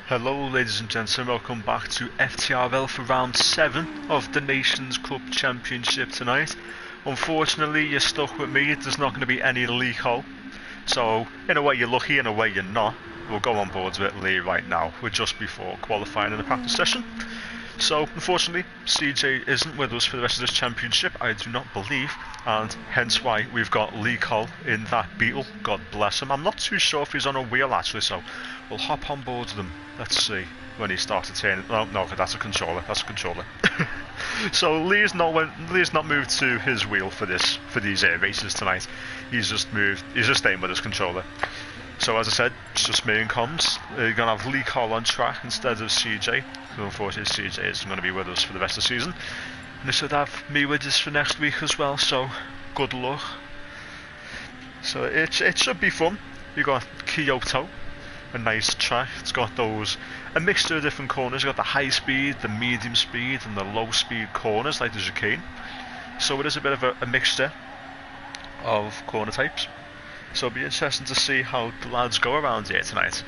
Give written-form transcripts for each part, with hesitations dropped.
Hello ladies and gentlemen, welcome back to FTRL for round 7 of the Nations Cup Championship tonight. Unfortunately, you're stuck with me, there's not going to be any Lee Cole. So, in a way you're lucky, in a way you're not. We'll go on board with Lee right now. We're just before qualifying in the practice session. So, unfortunately, CJ isn't with us for the rest of this championship, I do not believe, and hence why we've got Lee Cole in that Beetle, God bless him. I'm not too sure if he's on a wheel actually, so we'll hop on board with him. Let's see when he starts to turn. Oh, no, that's a controller, So Lee's not moved to his wheel for these races tonight. He's just staying with his controller. So as I said, it's just me and comms. You're going to have Lee Cole on track instead of CJ. So unfortunately CJ isn't going to be with us for the rest of the season. And they should have me with us for next week as well, so good luck. So it should be fun. You've got Kyoto, a nice track. It's got a mixture of different corners. You've got the high speed, the medium speed and the low speed corners like the chicane. So it is a bit of a mixture of corner types. So it'll be interesting to see how the lads go around here tonight.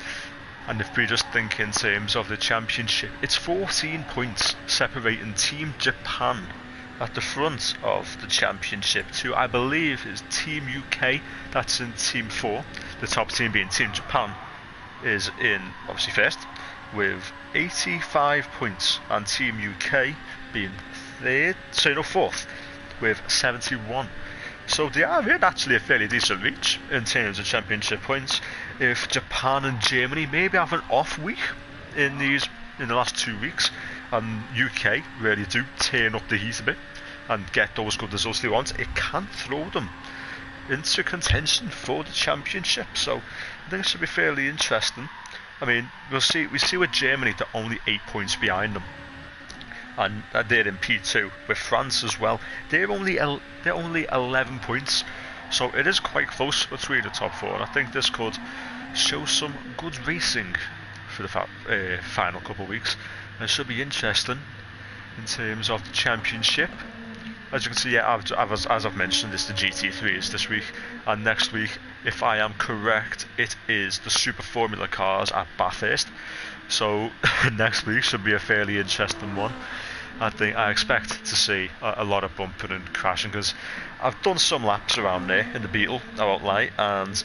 And if we just think in terms of the championship, it's 14 points separating Team Japan at the front of the championship to, I believe, is Team UK. That's in Team 4. The top team being Team Japan is in, obviously, first with 85 points, and Team UK being fourth with 71. So they are in actually a fairly decent reach in terms of championship points. If Japan and Germany maybe have an off week in the last 2 weeks, and UK really do turn up the heat a bit and get those good results they want, it can throw them into contention for the championship. So I think it should be fairly interesting. I mean, we see with Germany, they're only 8 points behind them, and they're in P2 with France as well. They're only 11 points, so it is quite close between the top four. And I think this could show some good racing for the final couple of weeks. And it should be interesting in terms of the championship. As you can see, yeah, as I've mentioned, it's the GT3s this week, and next week, if I am correct, it is the Super Formula cars at Bathurst. So next week should be a fairly interesting one. I expect to see a lot of bumping and crashing, because I've done some laps around there in the Beetle, I won't lie, and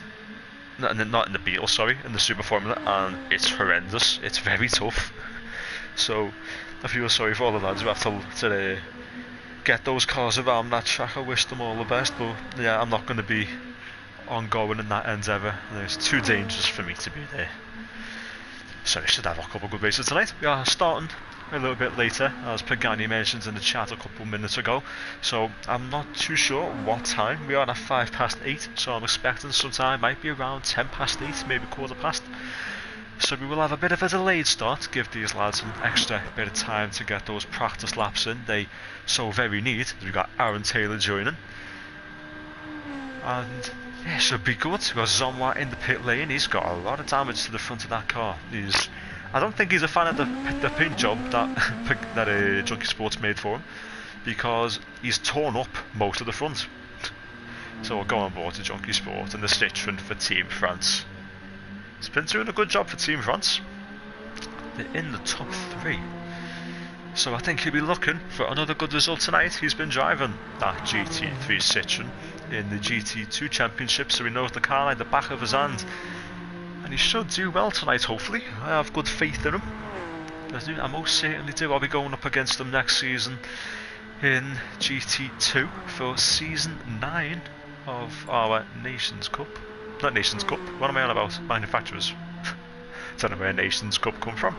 not in the Beetle, sorry, in the Super Formula, and it's horrendous. It's very tough. So I feel sorry for all the lads who have to get those cars around that track. I wish them all the best, but yeah, I'm not going to be ongoing in that end ever. It's too dangerous for me to be there. So we should have a couple of good races tonight. We are starting a little bit later, as Pagani mentioned in the chat a couple of minutes ago, so I'm not too sure what time. We are at 8:05, so I'm expecting sometime, might be around 8:10, maybe 15:15. So we will have a bit of a delayed start, give these lads an extra bit of time to get those practice laps in they so very need. We've got Aaron Taylor joining, and yeah, should be good. We've got Zonwa in the pit lane. He's got a lot of damage to the front of that car. I don't think he's a fan of the paint job that Junkie Sports made for him, because he's torn up most of the front. So we'll go on board to Junkie Sport and the Citroen for Team France. It's been doing a good job for Team France. They're in the top 3. So I think he'll be looking for another good result tonight. He's been driving that GT3 Citroen in the GT2 Championship, so he knows the car like the back of his hand. And he should do well tonight, hopefully. I have good faith in him. I most certainly do. I'll be going up against him next season in GT2 for Season 9 of our Nations Cup. Not Nations Cup, what am I on about? Manufacturers. Don't know where Nations Cup come from.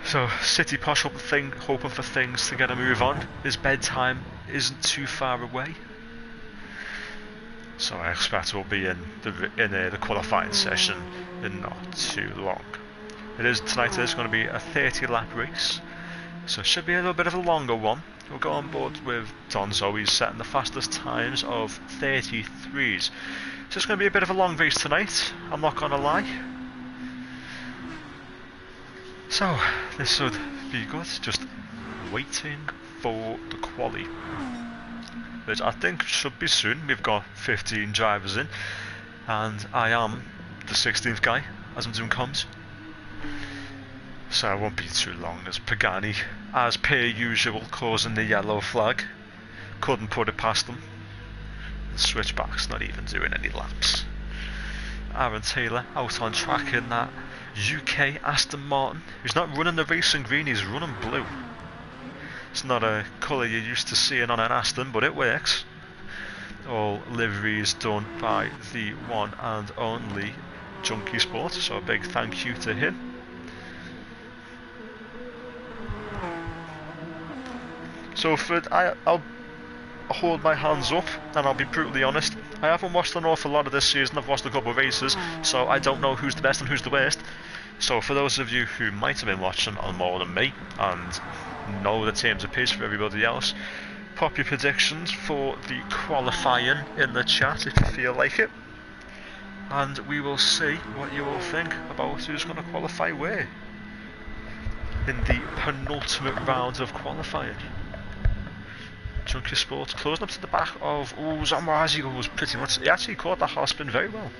So, City Posh hoping for things to get a move on. His bedtime isn't too far away. So I expect we'll be in the qualifying session in not too long. Tonight is going to be a 30 lap race. So it should be a little bit of a longer one. We'll go on board with Donzo. He's setting the fastest times of 33s. So it's going to be a bit of a long race tonight, I'm not going to lie. So this should be good, just waiting for the quali, which I think should be soon. We've got 15 drivers in, and I am the 16th guy as I'm doing comms. So it won't be too long as Pagani, as per usual, causing the yellow flag. Couldn't put it past them. The switchback's not even doing any laps. Aaron Taylor out on track in that UK Aston Martin. He's not running the racing green, he's running blue. It's not a colour you're used to seeing on an Aston, but it works. All liveries done by the one and only Junkie Sport, so a big thank you to him. So I'll hold my hands up and I'll be brutally honest. I haven't watched an awful lot of this season. I've watched a couple of races, so I don't know who's the best and who's the worst. So for those of you who might have been watching on more than me and know the terms of pace for everybody else, pop your predictions for the qualifying in the chat if you feel like it, and we will see what you all think about who's going to qualify where in the penultimate round of qualifying. Junkie Sports closing up to the back of Zamrazi goes pretty much. He actually caught that half spin very well.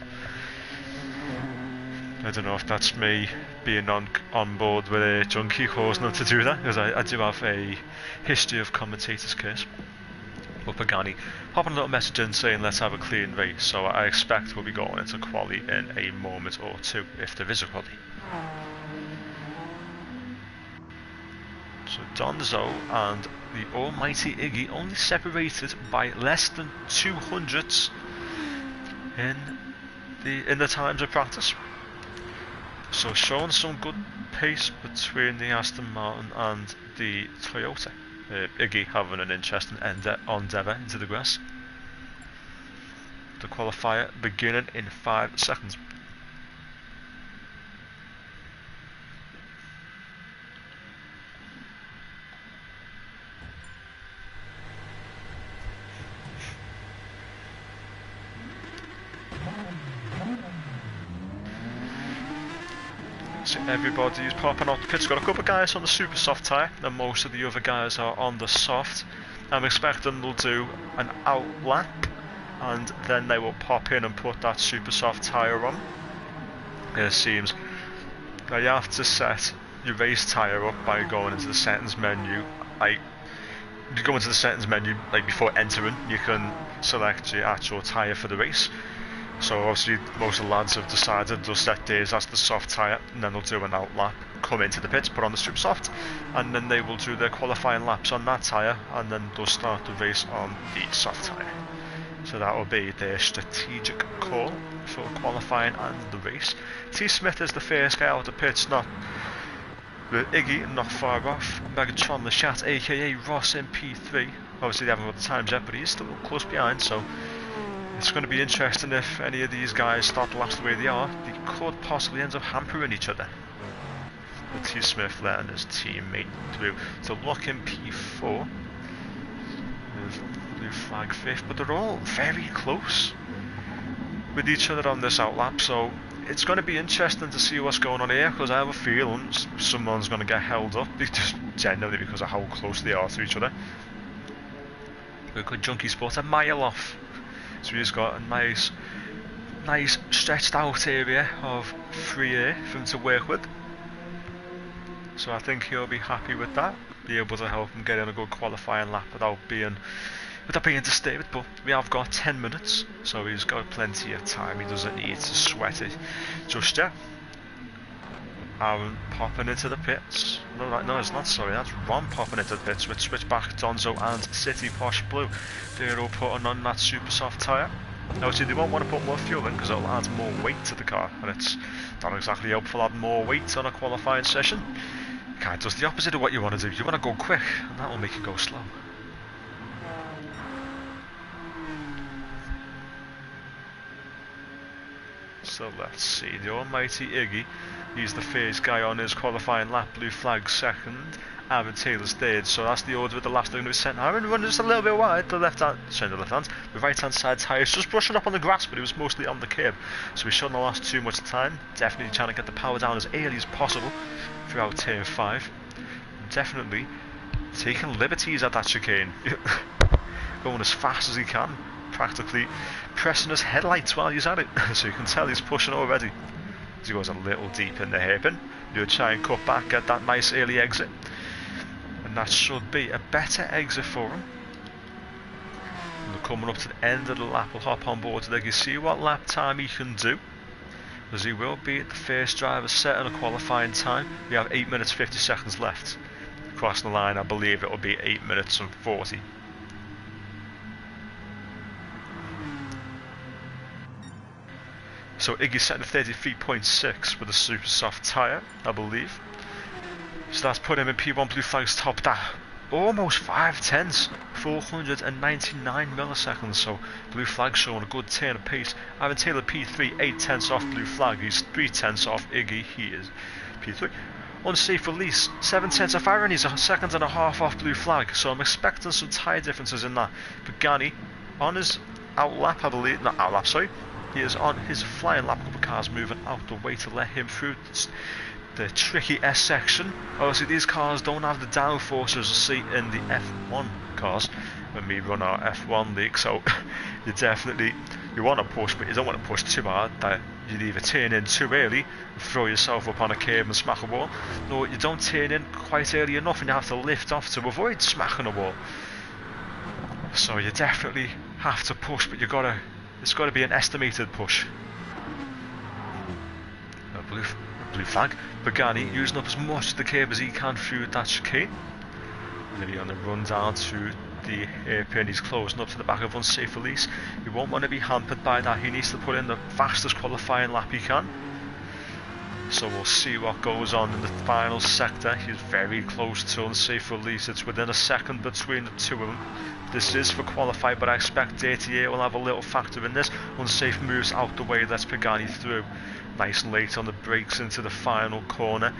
I don't know if that's me being on board with a Junkie causing them to do that, because I do have a history of commentator's curse. But Pagani popping a little message in saying let's have a clean race, so I expect we'll be going into quali in a moment or two if there is a quali. So Donzo and the almighty Iggy only separated by less than 200ths in the times of practice. So showing some good pace between the Aston Martin and the Toyota. Iggy having an interesting endeavour into the grass. The qualifier beginning in 5 seconds. So everybody's popping out the pits. Got a couple of guys on the super soft tyre, and most of the other guys are on the soft. I'm expecting they'll do an out lap, and then they will pop in and put that super soft tyre on. It seems that you have to set your race tyre up by going into the settings menu. You go into the settings menu like before entering, you can select your actual tyre for the race. So obviously most of the lads have decided they'll set theirs as the soft tyre, and then they'll do an out lap, come into the pits, put on the super soft, and then they will do their qualifying laps on that tyre, and then they'll start the race on the soft tyre. So that will be their strategic call for qualifying and the race. T Smith is the first guy out of the pits, not with Iggy not far off. Megatron the Chat, aka Ross in P3. Obviously they haven't got the times yet, but he's still close behind, so it's going to be interesting if any of these guys start the laps the way they are. They could possibly end up hampering each other. But T Smith letting his teammate through to lock in P4 with blue flag 5th, but they're all very close with each other on this outlap, so it's going to be interesting to see what's going on here, because I have a feeling someone's going to get held up just generally because of how close they are to each other. We've got Junkie Sport a mile off. So he's got a nice stretched out area of free air for him to work with. So I think he'll be happy with that. Be able to help him get in a good qualifying lap without being disturbed. But we have got 10 minutes, so he's got plenty of time. He doesn't need to sweat it just yet. Aaron popping into the pits. No, it's not. Sorry, that's Ron popping into the pits with Switchback, Donzo, and City Posh Blue. They're all putting on that super soft tyre. Now, see, they won't want to put more fuel in because it'll add more weight to the car, and it's not exactly helpful adding more weight on a qualifying session. It kind of does the opposite of what you want to do. You want to go quick, and that will make you go slow. So let's see, the almighty Iggy, he's the first guy on his qualifying lap, blue flag second, Aaron Taylor's third, so that's the order with the last thing to be sent. Aaron running just a little bit wide, the right hand side tyre is just brushing up on the grass, but it was mostly on the curb, so we shouldn't have lost too much time. Definitely trying to get the power down as early as possible throughout turn 5. Definitely taking liberties at that chicane, going as fast as he can. Practically pressing his headlights while he's at it, so you can tell he's pushing already. As he goes a little deep in the hairpin, you'll try and cut back, get that nice early exit, and that should be a better exit for him. And we're coming up to the end of the lap. We'll hop on board there. You see what lap time he can do, as he will be the first driver setting a qualifying time. We have 8 minutes 50 seconds left. Crossing the line, I believe it will be 8 minutes and 40. So Iggy's setting a 33.6 with a super soft tyre, I believe. So that's put him in P1 blue flag's top. That almost 5 tenths, 499 milliseconds. So blue flag showing a good turn of pace. Aaron Taylor P3, 8 tenths off blue flag. He's 3 tenths off Iggy. He is P3. Unsafe release, 7 tenths off Aaron. He's a second and a half off blue flag. So I'm expecting some tyre differences in that. Pagani on his out lap, I believe. Not out lap, sorry. He is on his flying lap. Couple cars moving out the way to let him through the tricky S section. Obviously these cars don't have the downforce as you see in the F1 cars when we run our F1 league, so you want to push, but you don't want to push too hard that you'd either turn in too early and throw yourself up on a curb and smack a wall, or you don't turn in quite early enough and you have to lift off to avoid smacking a wall. So you definitely have to push, but it's got to be an estimated push. Blue flag. Pagani using up as much of the curb as he can through that chicane. And then he's on the run down to the hairpin. He's closing up to the back of unsafe release. He won't want to be hampered by that. He needs to put in the fastest qualifying lap he can. So we'll see what goes on in the final sector. He's very close to unsafe release. It's within a second between the two of them. This is for qualify, but I expect DTA will have a little factor in this. Unsafe moves out the way, lets Pagani through. Nice and late on the brakes into the final corner.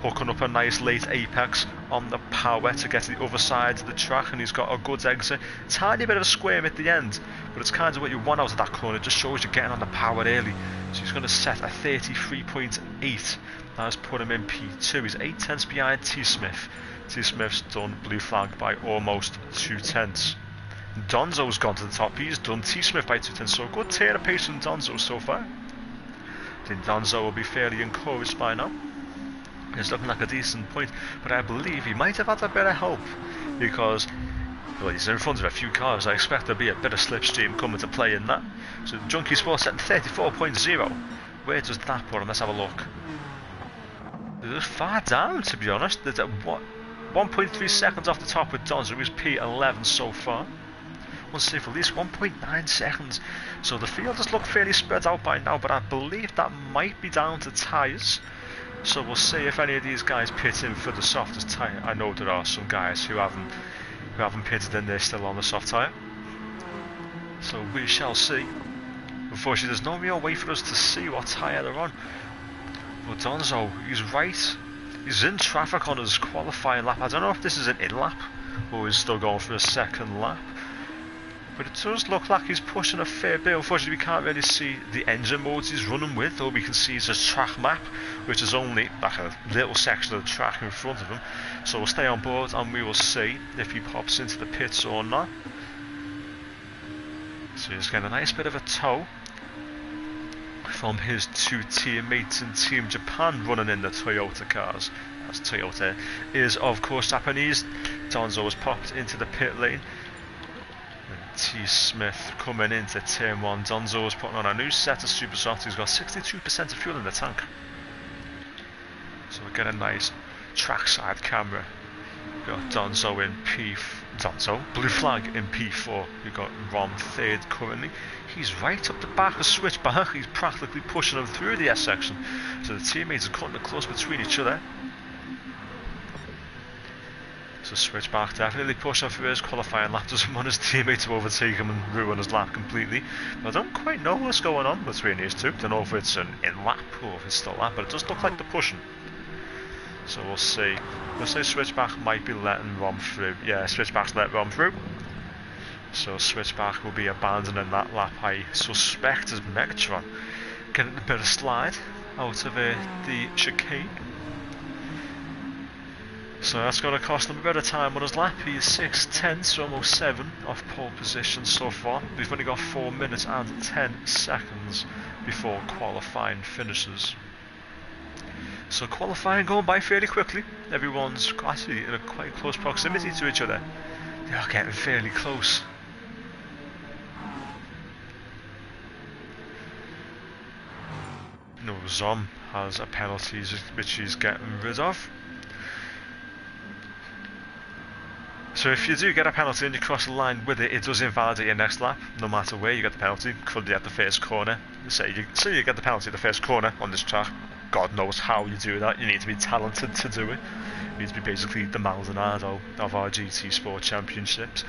Hooking up a nice late apex on the power to get to the other side of the track, and he's got a good exit. Tiny bit of a squirm at the end, but it's kind of what you want out of that corner. It just shows you're getting on the power early. So he's going to set a 33.8. That's put him in P2. He's 8 tenths behind T Smith. T Smith's done blue flag by almost 2 tenths. Donzo's gone to the top. He's done T Smith by 2 tenths. So a good turn of pace from Donzo so far. I think Donzo will be fairly encouraged by now. It's looking like a decent point, but I believe he might have had a bit of help because, well, he's in front of a few cars. I expect there'll be a bit of slipstream coming to play in that. So Junkie Sports setting 34.0. Where does that put him? Let's have a look. It's far down, to be honest. There's 1.3 seconds off the top with Donzo. He's P11 so far. Unsafe release 1.9 seconds. So the field does look fairly spread out by now, but I believe that might be down to tyres. So we'll see if any of these guys pit in for the softest tyre. I know there are some guys who haven't pitted in, they're still on the soft tyre. So we shall see. Unfortunately, there's no real way for us to see what tyre they're on. But Donzo, he's right. He's in traffic on his qualifying lap. I don't know if this is an in-lap or he's still going for a second lap. But it does look like he's pushing a fair bit. Unfortunately, we can't really see the engine modes he's running with. All we can see is a track map, which is only like a little section of the track in front of him. So we'll stay on board and we will see if he pops into the pits or not. So he's getting a nice bit of a tow from his two teammates in Team Japan running in the Toyota cars. As Toyota is of course Japanese. Donzo has popped into the pit lane. And T. Smith coming into turn 1. Donzo is putting on a new set of super softs. He's got 62% of fuel in the tank. So we get a nice trackside camera. We've got Donzo in Blue Flag in P4. We've got Rom third currently. He's right up the back of Switchback. He's practically pushing him through the S section. So the teammates are cutting it close between each other. So Switchback definitely pushing through his qualifying lap. Doesn't want his teammate to overtake him and ruin his lap completely. But I don't quite know what's going on between these two. Don't know if it's an in-lap or if it's still lap, but it does look like they're pushing. So we'll see. We'll say Switchback might be letting Rom through. Yeah, Switchback's let Rom through. So Switchback will be abandoning that lap. I suspect as Megatron getting a bit of slide out of the chicane. So that's going to cost him a bit of time on his lap. He is 6/10, almost 7 off pole position so far. We've only got 4 minutes and 10 seconds before qualifying finishes. So qualifying going by fairly quickly. Everyone's actually in a quite close proximity to each other. They are getting fairly close. No, Zom has a penalty which he's getting rid of. So if you do get a penalty and you cross the line with it, it does invalidate your next lap, no matter where you get the penalty. Could be at the first corner. Say you get the penalty at the first corner on this track. God knows how you do that. You need to be talented to do it. You need to be basically the Maldonado of our GT Sport Championships.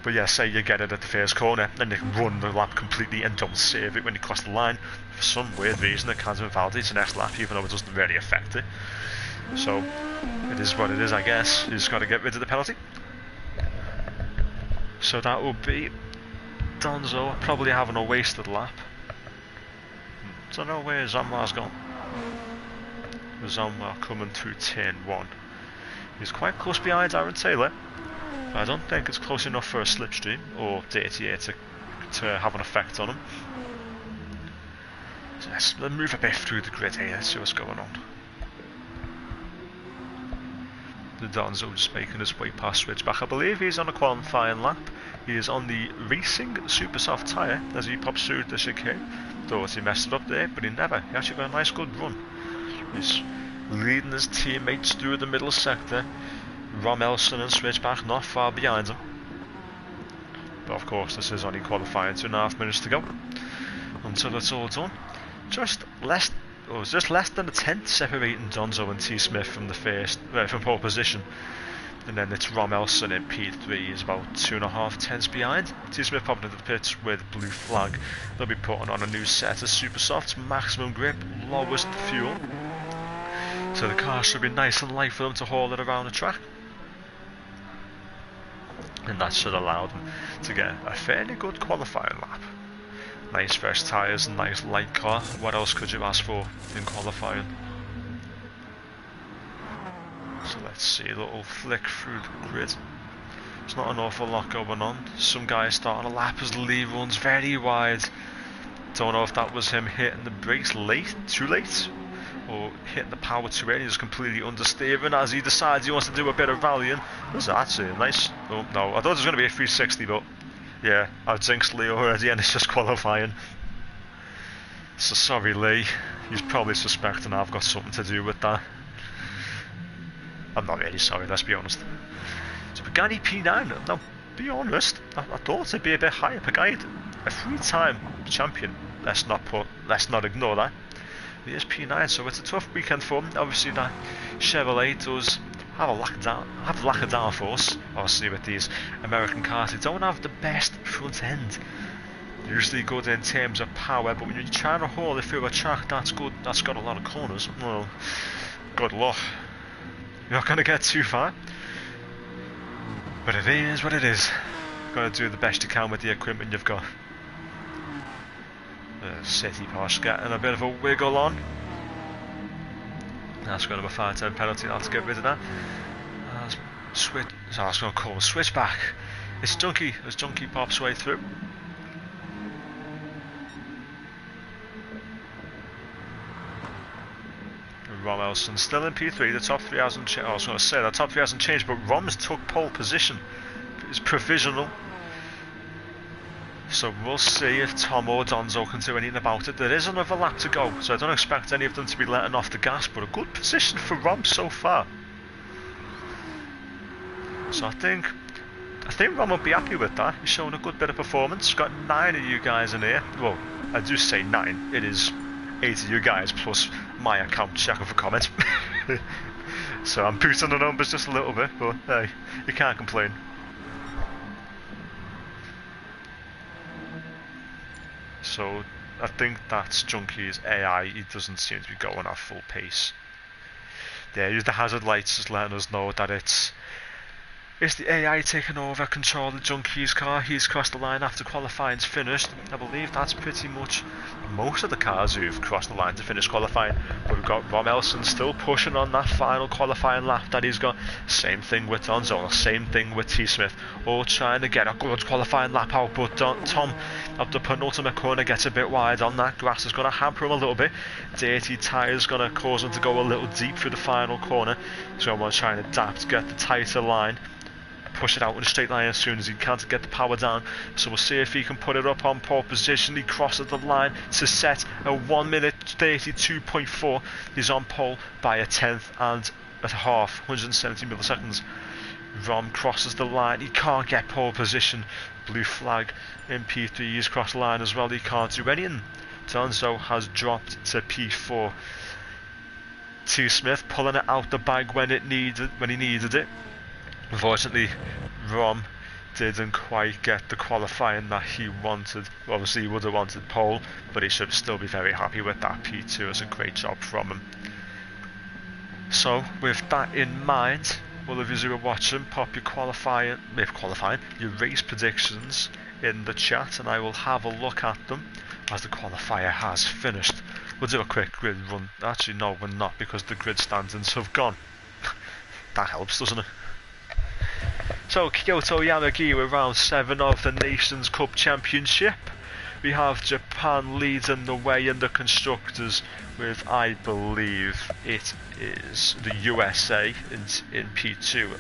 But yeah, say you get it at the first corner, then you can run the lap completely and don't save it when you cross the line. For some weird reason, it can't invalidate the next lap, even though it doesn't really affect it. So it is what it is, I guess. You just got to get rid of the penalty. So that will be Donzo probably having a wasted lap. Don't know where Zamra's gone. Zamra coming through turn 1. He's quite close behind Aaron Taylor, but I don't think it's close enough for a slipstream or dirty air to have an effect on him. So let's move a bit through the grid here, let's see what's going on. The Donzo just making his way past Switchback. I believe he's on a qualifying lap. He is on the racing super soft tyre as he pops through the chicane. Thought he messed it up there, but he never. He actually got a nice good run. He's leading his teammates through the middle sector. Rom Elson and Switchback not far behind him. But of course this is only qualifying, 2.5 minutes to go until it's all done. Just less than a tenth separating Donzo and T. Smith from from pole position. And then it's Rom Elson in P3 is about 2.5 tenths behind. T. Smith popping into the pits with Blue Flag. They'll be putting on a new set of super softs, maximum grip, lowest fuel. So the car should be nice and light for them to haul it around the track. And that should allow them to get a fairly good qualifying lap. Nice fresh tyres and nice light car. What else could you ask for in qualifying? So let's see a little flick through the grid. There's not an awful lot going on. Some guys starting a lap as Lee runs very wide. Don't know if that was him hitting the brakes too late, or hitting the power too early, just completely understeering as he decides he wants to do a bit of rallying. This is actually a nice. Oh no, I thought it was going to be a 360, but yeah, I've jinxed Lee already and it's just qualifying. So sorry Lee, he's probably suspecting I've got something to do with that. I'm not really sorry, let's be honest. So Pagani P9, now be honest, I thought it'd be a bit higher. Pagani, a 3-time champion, let's not ignore that. He is P9, so it's a tough weekend for him. Obviously that Chevrolet does have a lack of downforce. Obviously with these American cars, they don't have the best front end. Usually good in terms of power, but when you're trying to haul it through a track that's good, that's got a lot of corners, well, good luck. You're not going to get too far. But it is what it is. You've got to do the best you can with the equipment you've got. City Posh getting a bit of a wiggle on. That's going to be a 5-10 penalty. I'll have to get rid of that. So I was going to call him Switchback. It's Junkie as Junkie pops way through. Rom Elson still in P3. The top three hasn't changed. I was going to say the top three hasn't changed, but Rom's took pole position. It's provisional. So we'll see if Tom or Donzo can do anything about it. There is another lap to go, so I don't expect any of them to be letting off the gas, but a good position for Rom so far. So I think Rom will be happy with that. He's shown a good bit of performance. Got 9 of you guys in here. Well, I do say 9. It is 8 of you guys plus my account checking for comments. So I'm boosting the numbers just a little bit, but hey, you can't complain. So I think that's Junkie's AI. He doesn't seem to be going at full pace. There, the hazard lights just letting us know that it's the AI taking over control of Junkie's car. He's crossed the line after qualifying's finished. I believe that's pretty much most of the cars who've crossed the line to finish qualifying. But we've got Rom Elson still pushing on that final qualifying lap that he's got. Same thing with Donzo, same thing with T. Smith. All trying to get a good qualifying lap out, but Tom at the penultimate corner gets a bit wide on that. Grass is going to hamper him a little bit. Dirty tyres going to cause him to go a little deep through the final corner. He's going to try and adapt to get the tighter line. Push it out in a straight line as soon as he can to get the power down. So we'll see if he can put it up on pole position. He crosses the line to set a 1 minute 32.4. He's on pole by a tenth and a half, 170 milliseconds. Rom crosses the line. He can't get pole position. Blue flag in P3. He's crossed the line as well. He can't do anything. Donzo has dropped to P4. T. Smith pulling it out the bag when he needed it. Unfortunately, Rom didn't quite get the qualifying that he wanted. Obviously, he would have wanted pole, but he should still be very happy with that. P2 is a great job from him. So, with that in mind, all of you who are watching, pop your your race predictions in the chat, and I will have a look at them as the qualifier has finished. We'll do a quick grid run. Actually, no, we're not, because the grid standings have gone. That helps, doesn't it? So Kyoto Yamagiwa round 7 of the Nations Cup Championship. We have Japan leading the way in the constructors with, I believe it is the USA in P2.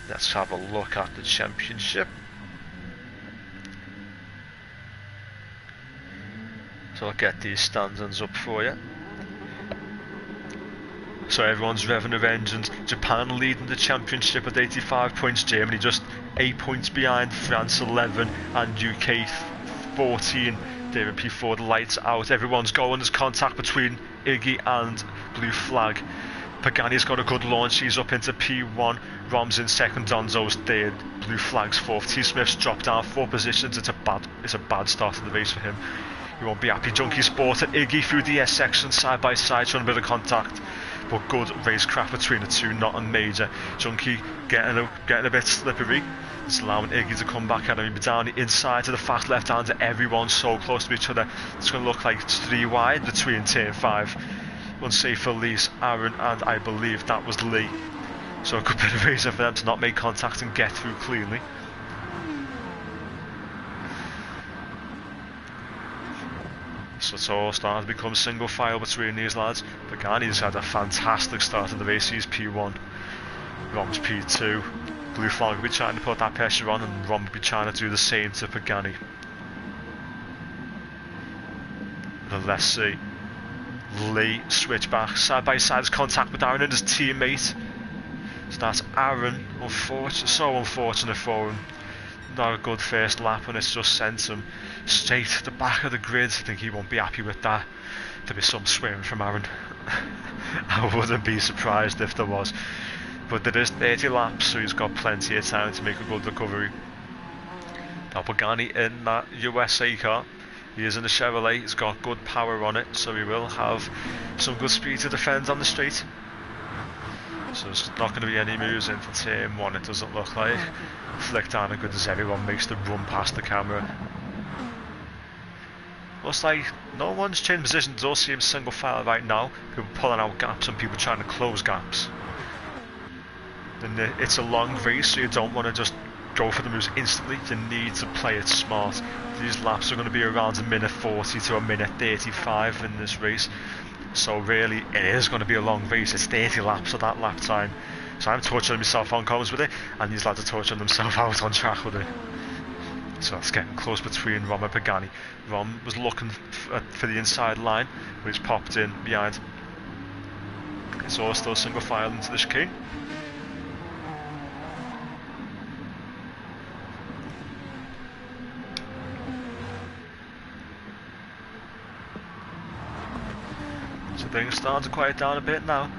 Let's have a look at the championship. So I'll get these standings up for you. So everyone's revving their engines. Japan leading the championship with 85 points. Germany just 8 points behind. France 11 and UK 14. They're in P4. The lights out. Everyone's going. There's contact between Iggy and Blue Flag. Pagani's got a good launch. He's up into P1. Rom's in second. Donzo's third. Blue Flag's fourth. T. Smith's dropped down 4 positions. It's a bad start to the race for him. He won't be happy. Junkie Sport and Iggy through the S section side by side, showing a bit of contact. But good racecraft between the two, not a major. Junkie getting a bit slippery. It's allowing Iggy to come back at him. Down the inside to the fast left-hander. Everyone's so close to each other. It's going to look like 3 wide between turn 5. Unsafe for Lee's, Aaron, and I believe that was Lee. So a good bit of reason for them to not make contact and get through cleanly. So it's all starting to become single file between these lads. Pagani's had a fantastic start of the race. He's P1, Rom's P2. Blue Flag will be trying to put that pressure on, and Rom will be trying to do the same to Pagani. But let's see. Lee switch back, side by side contact with Aaron and his teammate. So that's Aaron. So unfortunate for him. Not a good first lap, and it's just sent him straight to the back of the grid. I think he won't be happy with that. There'll be some swearing from Aaron. I wouldn't be surprised if there was. But there is 30 laps, so he's got plenty of time to make a good recovery. Now Pagani in that USA car. He is in the Chevrolet. He's got good power on it, so he will have some good speed to defend on the straight. So there's not going to be any moves into turn 1, it doesn't look like. Flick down as good as everyone makes the run past the camera. Looks like no one's changed positions. It all seems single file right now. People pulling out gaps and people trying to close gaps. And it's a long race, so you don't want to just go for the moves instantly. You need to play it smart. These laps are going to be around a minute 40 to a minute 35 in this race. So really, it is going to be a long race. It's 30 laps at that lap time. So I'm torturing myself on comms with it, and these lads are torturing themselves out on track with it. So it's getting close between Rom and Pagani. Rom was looking for the inside line, but he's popped in behind. It's all still single file into the chicane. So things starting to quiet down a bit now.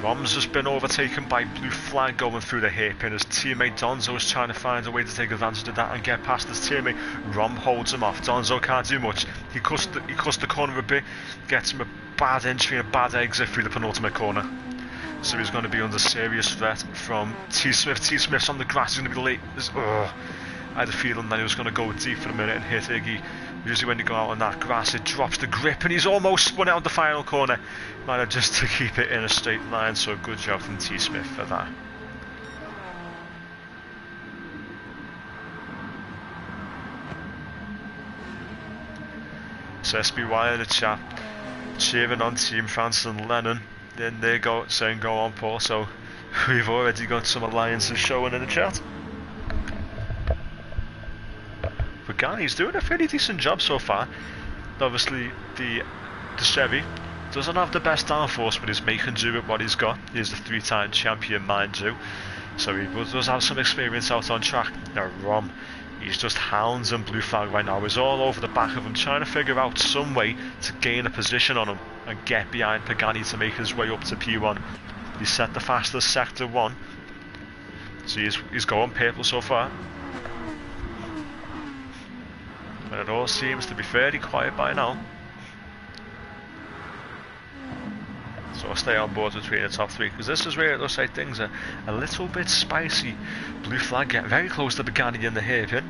Rom's just been overtaken by Blue Flag going through the hairpin. His teammate Donzo is trying to find a way to take advantage of that and get past his teammate. Rom holds him off. Donzo can't do much. He cuts the corner a bit, gets him a bad entry, a bad exit through the penultimate corner. So he's going to be under serious threat from T Smith. T Smith's on the grass. He's going to be late. I had a feeling that he was going to go deep for a minute and hit Iggy. Usually when you go out on that grass, it drops the grip, and he's almost spun out the final corner. Managed just to keep it in a straight line, so good job from T Smith for that. So SBY in the chat, cheering on Team France and Lennon. Then they go saying go on Paul, so we've already got some alliances showing in the chat. Pagani's doing a fairly decent job so far. Obviously the Chevy doesn't have the best downforce, but he's making do with what he's got. He's the 3-time champion, mind you, so he does have some experience out on track. Now Rom, he's just hounding Blue Flag right now. He's all over the back of him, trying to figure out some way to gain a position on him and get behind Pagani to make his way up to P1. He's set the fastest sector 1, so he's going purple so far. And it all seems to be fairly quiet by now. So I'll stay on board between the top 3, because this is where it looks like things are a little bit spicy. Blue Flag get very close to Pagani in the hairpin.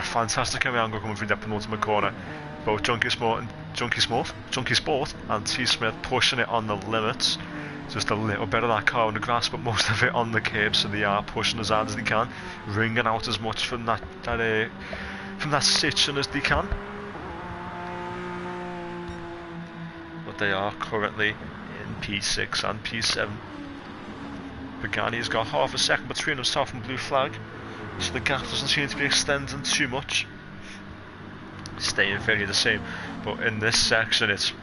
Fantastic angle coming through that penultimate corner. Both Junkie Sport and T Smith pushing it on the limits. Just a little bit of that car on the grass, but most of it on the curb, so they are pushing as hard as they can, wringing out as much from that section as they can. But they are currently in P6 and P7. Pagani's got half a second between himself and Blue Flag, so the gap doesn't seem to be extending too much. Staying fairly the same, but in this section it's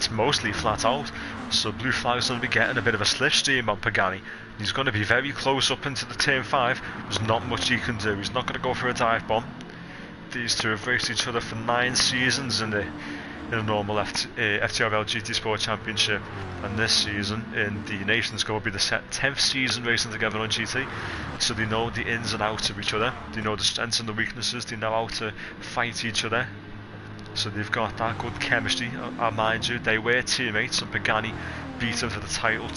mostly flat out, so Blue Flag's going to be getting a bit of a slipstream on Pagani. He's going to be very close up into the turn 5. There's not much he can do. He's not going to go for a dive bomb. These two have raced each other for 9 seasons in a normal FTRL GT Sport Championship, and this season in the Nations Cup will be the 10th season racing together on GT, so they know the ins and outs of each other, they know the strengths and the weaknesses, they know how to fight each other, so they've got that good chemistry. Mind you, they were teammates, and Pagani beat him for the title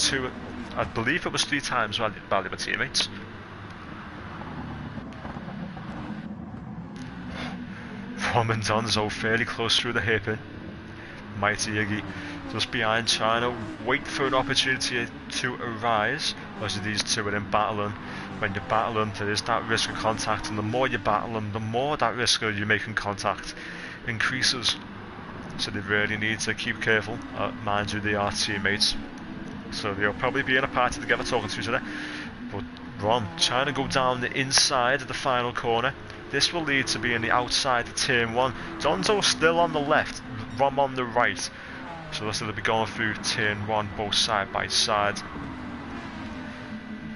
I believe it was 3 times while they were teammates. Rom and Donzo fairly close through the hairpin. Mighty Iggy just behind, trying to wait for an opportunity to arise. Obviously these two are in battling. When you're battling, there is that risk of contact, and the more you battle them, the more that risk of you making contact increases. So they really need to keep careful. Mind you, they are teammates, so they'll probably be in a party together talking to each other. But Rom trying to go down the inside of the final corner. This will lead to being the outside of turn 1. Donzo still on the left, Rom on the right. So they'll be going through turn 1 both side by side.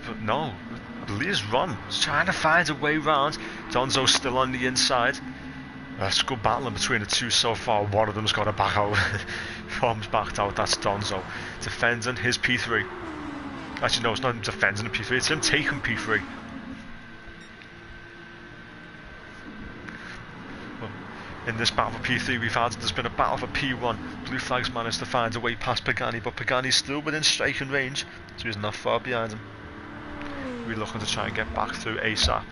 But no, I believe it's Rom trying to find a way round. Donzo's still on the inside. That's good battling between the two so far. One of them's got to back out. Rom's backed out, that's Donzo. Defending his P3. Actually no, it's not him defending the P3, it's him taking P3. In this battle for P3 there's been a battle for P1. Blue Flag's managed to find a way past Pagani, but Pagani's still within striking range, so he's not far behind him. We're looking to try and get back through ASAP.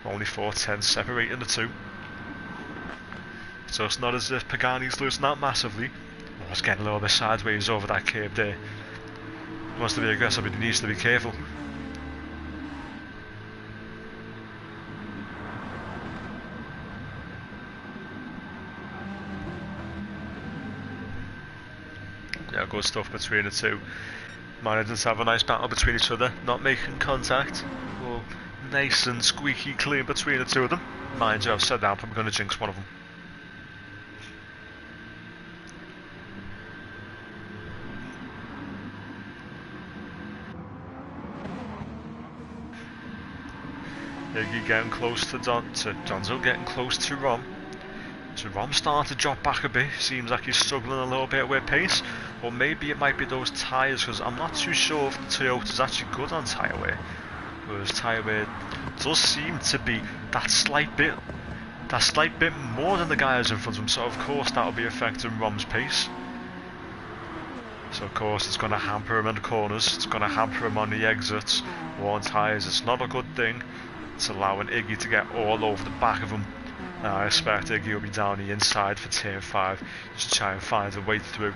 Only 4 tenths separating the two. So it's not as if Pagani's losing that massively. I was getting a little bit sideways over that curb there. He wants to be aggressive, but he needs to be careful. Yeah, good stuff between the two. Managing to have a nice battle between each other, not making contact. Well, nice and squeaky clean between the two of them. Mind you, I've said that, I'm going to jinx one of them. Iggy getting close to Donzo getting close to Rom. So Rom's starting to drop back a bit. Seems like he's struggling a little bit with pace. Or maybe it might be those tyres, because I'm not too sure if the Toyota's actually good on tyre wear. Whereas tyre wear does seem to be that slight bit more than the guys in front of him. So of course that'll be affecting Rom's pace. So of course it's going to hamper him in the corners. It's going to hamper him on the exits. Worn tyres, it's not a good thing. It's allowing Iggy to get all over the back of him. I expect Iggy will be down the inside for turn 5, just to try and find a way through.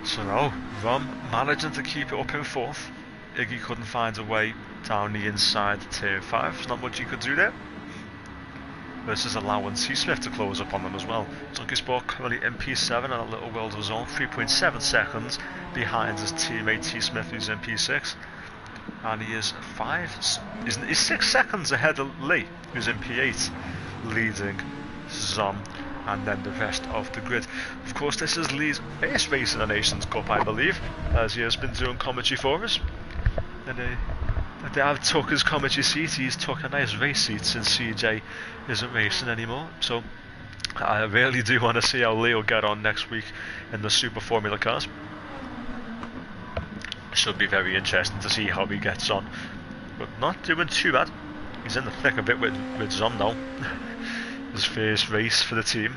So now, Rom managing to keep it up in 4th. Iggy couldn't find a way down the inside to turn 5, there's not much he could do there. This is allowing T Smith to close up on them as well. Donkey Sport currently in P7 and a little world of his own, 3.7 seconds behind his teammate T Smith, who's in P6. And he is he's 6 seconds ahead of Lee, who's in P8, leading Zom and then the rest of the grid. Of course, this is Lee's first race in the Nations Cup, I believe, as he has been doing commentary for us. And I've took his commentary seat. He's took a nice race seat since CJ isn't racing anymore. So I really do want to see how Leo get on next week in the Super Formula cars. Should be very interesting to see how he gets on. But not doing too bad. He's in the thick of it with Zom now. His first race for the team,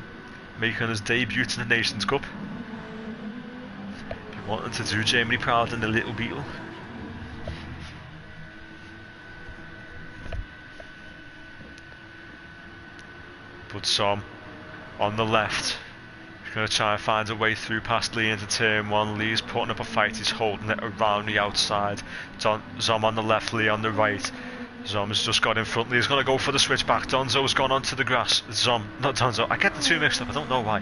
making his debut in the Nations Cup. Be wanting to do Germany proud in the Little Beetle. But Zom on the left, he's going to try and find a way through past Lee into turn 1. Lee's putting up a fight, he's holding it around the outside. Zom on the left, Lee on the right. Zom's just got in front, Lee's going to go for the switch back. Donzo's gone onto the grass. Not Donzo, I get the two mixed up, I don't know why.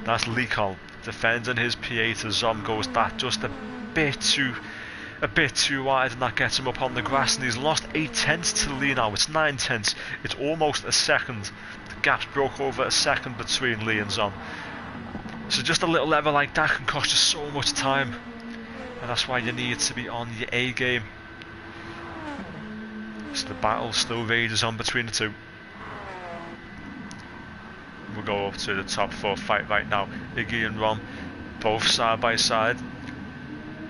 That's Lee Cole defending his P8 as Zom goes that just a bit too wide, and that gets him up on the grass, and he's lost 8 tenths to Lee now. It's 9 tenths, it's almost a second. The gap's broke over a second between Lee and Zom. So just a little level like that can cost you so much time, and that's why you need to be on your A game. So the battle still rages on between the two. We'll go up to the top 4 fight right now. Iggy and Rom both side by side.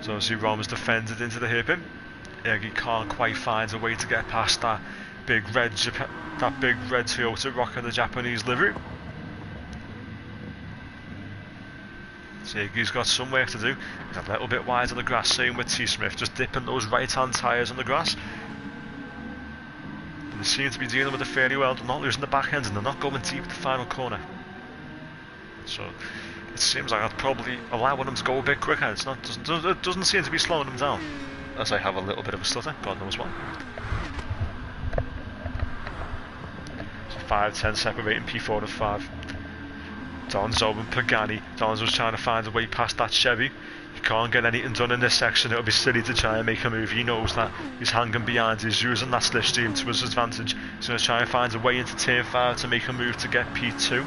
So obviously Rom is defended into the hairpin. Iggy can't quite find a way to get past that big red Toyota rocking the Japanese livery. So Iggy's got some work to do. He's a little bit wide on the grass, same with T Smith, just dipping those right hand tyres on the grass. They seem to be dealing with it fairly well. They're not losing the back end and they're not going deep the final corner. So it seems like that's probably allowing them to go a bit quicker. It doesn't seem to be slowing them down. As I have a little bit of a stutter, God knows why. So 5-10 separating P4 to 5. Donzo and Pagani. Donzo's trying to find a way past that Chevy. He can't get anything done in this section. It'll be silly to try and make a move. He knows that. He's hanging behind. He's using that slipstream to his advantage. He's going to try and find a way into turn 5 to make a move to get P2.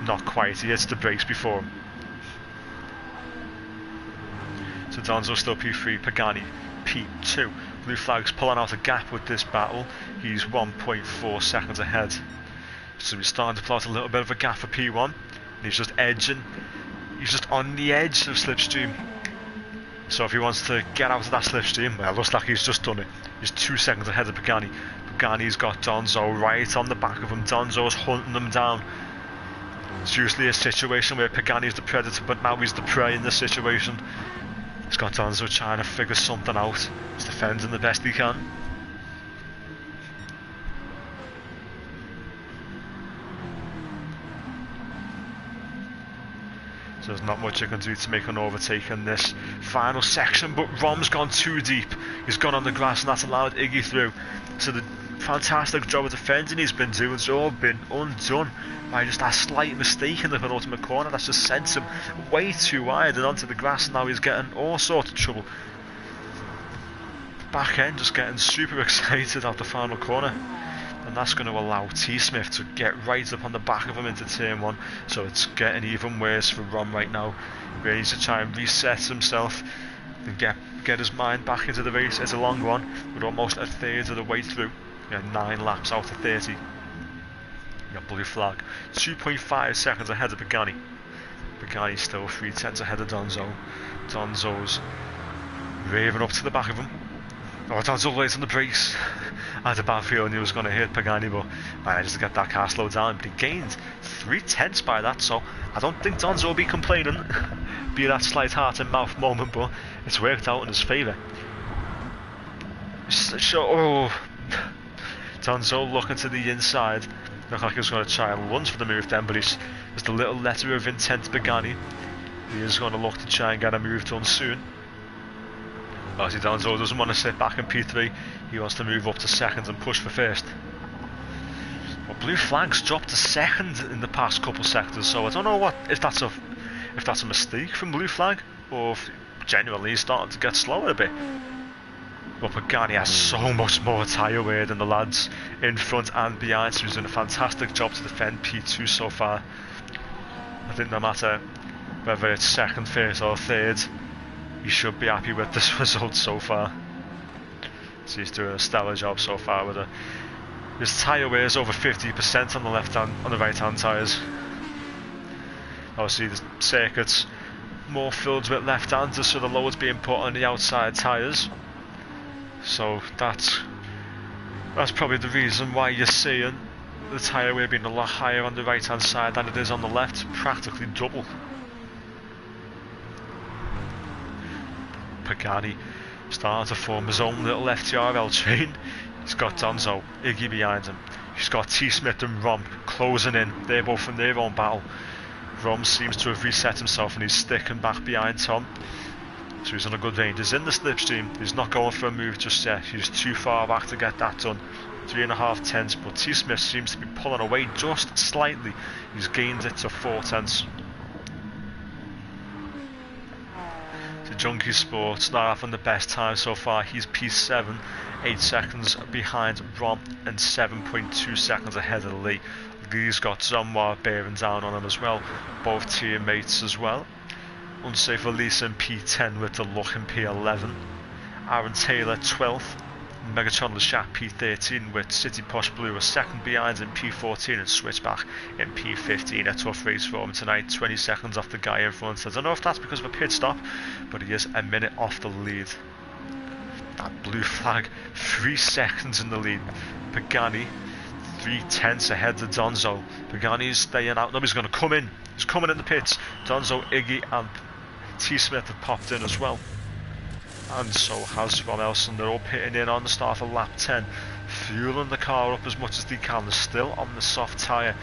Not quite. He hits the brakes before him. So Donzo still P3. Pagani P2. Blue flag's pulling out a gap with this battle. He's 1.4 seconds ahead. So he's starting to plot a little bit of a gap for P1. And he's just edging. He's just on the edge of slipstream. So if he wants to get out of that slipstream, well, it looks like he's just done it. He's 2 seconds ahead of Pagani. Pagani's got Donzo right on the back of him. Donzo's hunting him down. It's usually a situation where Pagani's the predator, but now he's the prey in this situation. He's got Donzo trying to figure something out. He's defending the best he can. So there's not much I can do to make an overtake in this final section, but Rom's gone too deep. He's gone on the grass and that's allowed Iggy through. So the fantastic job of defending he's been doing has all been undone by just that slight mistake in the penultimate corner. That's just sent him way too wide and onto the grass. Now he's getting all sorts of trouble. Back end just getting super excited out the final corner. And that's going to allow T-Smith to get right up on the back of him into turn 1. So it's getting even worse for Rom right now. He needs to try and reset himself and get his mind back into the race. It's a long one. We're almost a third of the way through. We had 9 laps out of 30. We got blue flag. 2.5 seconds ahead of Pagani. Pagani's still 3/10 ahead of Donzo. Donzo's raving up to the back of him. Oh, Donzo late on the brakes. I had a bad feeling he was going to hit Pagani, but managed to get that car slowed down. But he gained 3/10 by that, so I don't think Donzo will be complaining. Be that slight heart and mouth moment, but it's worked out in his favour. So, Donzo looking to the inside. Looked like he was going to try and lunge for the move then, but there's a little letter of intent to Pagani. He is going to look to try and get a move done soon. Obviously Donzo doesn't want to sit back in P3, he wants to move up to second and push for first. Well, blue flag's dropped to second in the past couple sectors, so I don't know if that's a mistake from blue flag, or if genuinely he's starting to get slower a bit. But Pagani has so much more tyre wear than the lads in front and behind, so he's doing a fantastic job to defend P2 so far. I think no matter whether it's second, first or third, he should be happy with this result so far. So he's doing a stellar job so far with it. His tyre wear is over 50% on the right hand tyres. Obviously the circuit's more filled with left handers, so the load's being put on the outside tyres. So that's probably the reason why you're seeing the tyre wear being a lot higher on the right hand side than it is on the left, practically double. Pagani starting to form his own little FTRL train. He's got Donzo, Iggy behind him. He's got T-Smith and Rom closing in. They're both in their own battle. Rom seems to have reset himself and he's sticking back behind Tom. So he's on a good range. He's in the slipstream. He's not going for a move just yet. He's too far back to get that done. 3.5 tenths, but T-Smith seems to be pulling away just slightly. He's gained it to 4 tenths. Junkie Sports not having the best time so far. He's P7, 8 seconds behind Rom and 7.2 seconds ahead of Lee. Lee's got Zonwar bearing down on him as well, both teammates as well. Unsafe release in P10 with the look in P11. Aaron Taylor 12th. Megatron Lashat P13 with City Posh Blue a second behind in P14 and Switchback in P15. A tough race for him tonight, 20 seconds off the guy in front. I don't know if that's because of a pit stop, but he is a minute off the lead. That blue flag, 3 seconds in the lead. Pagani 3/10 ahead of Donzo. Pagani's staying out. Nobody's going to come in. He's coming in the pits. Donzo, Iggy and T-Smith have popped in as well. And so has Ron Elson. They're all pitting in on the start of lap 10, fueling the car up as much as they can. They're still on the soft tyre.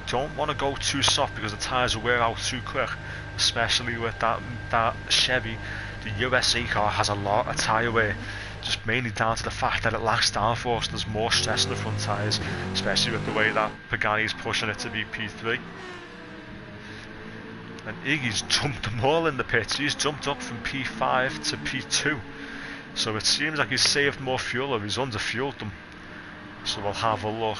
Don't want to go too soft because the tyres will wear out too quick, especially with that Chevy. The USA car has a lot of tyre wear, just mainly down to the fact that it lacks downforce. There's more stress in the front tyres, especially with the way that Pagani's pushing it to be P3. And Iggy's jumped them all in the pits. He's jumped up from P5 to P2. So it seems like he's saved more fuel, or he's underfueled them. So we'll have a look.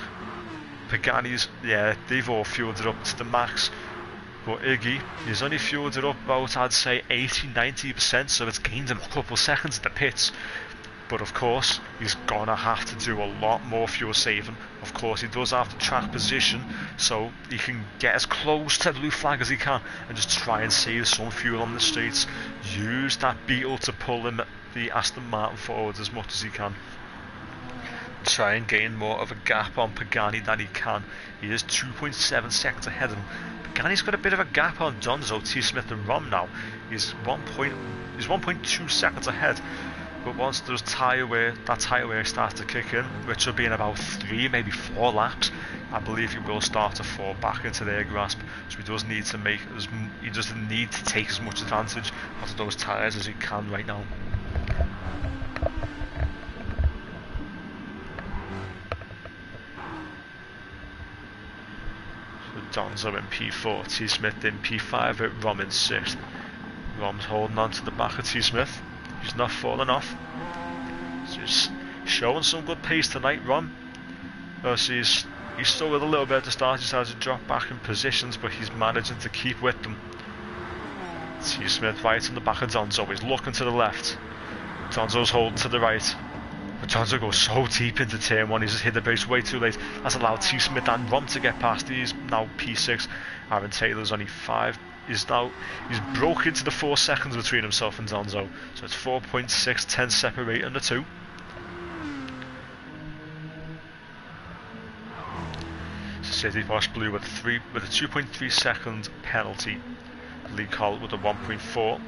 Pagani's, yeah, they've all fueled it up to the max. But Iggy, he's only fueled it up about, I'd say, 80-90%, so it's gained him a couple seconds in the pits. But of course, he's gonna have to do a lot more fuel saving. Of course, he does have the track position, so he can get as close to the blue flag as he can and just try and save some fuel on the streets. Use that Beetle to pull him, the Aston Martin, forward as much as he can. try and gain more of a gap on Pagani than he can. He is 2.7 seconds ahead of him. Pagani's got a bit of a gap on Donzo, T. Smith and Rom now. He's 1.2 seconds ahead. But once that tyre wear starts to kick in, which will be in about 3, maybe 4 laps, I believe he will start to fall back into their grasp. So he does need to take as much advantage out of those tyres as he can right now. So Donzo in P4, T. Smith in P5, with Rom in 6th. Rom's holding on to the back of T. Smith. He's not falling off. He's showing some good pace tonight, Rom. He's struggled a little bit at the start. He's had to drop back in positions, but he's managing to keep with them. T. Smith right on the back of Donzo. He's looking to the left. Donzo's holding to the right. But Donzo goes so deep into turn 1. He's just hit the brakes way too late. That's allowed T. Smith and Rom to get past. He's now P6. Aaron Taylor's only 5. He's broke into the 4 seconds between himself and Donzo, so it's 4.6, 10 separating the two. City Bosch Blue with a 2.3 second penalty. Lee Coll with a 1.4.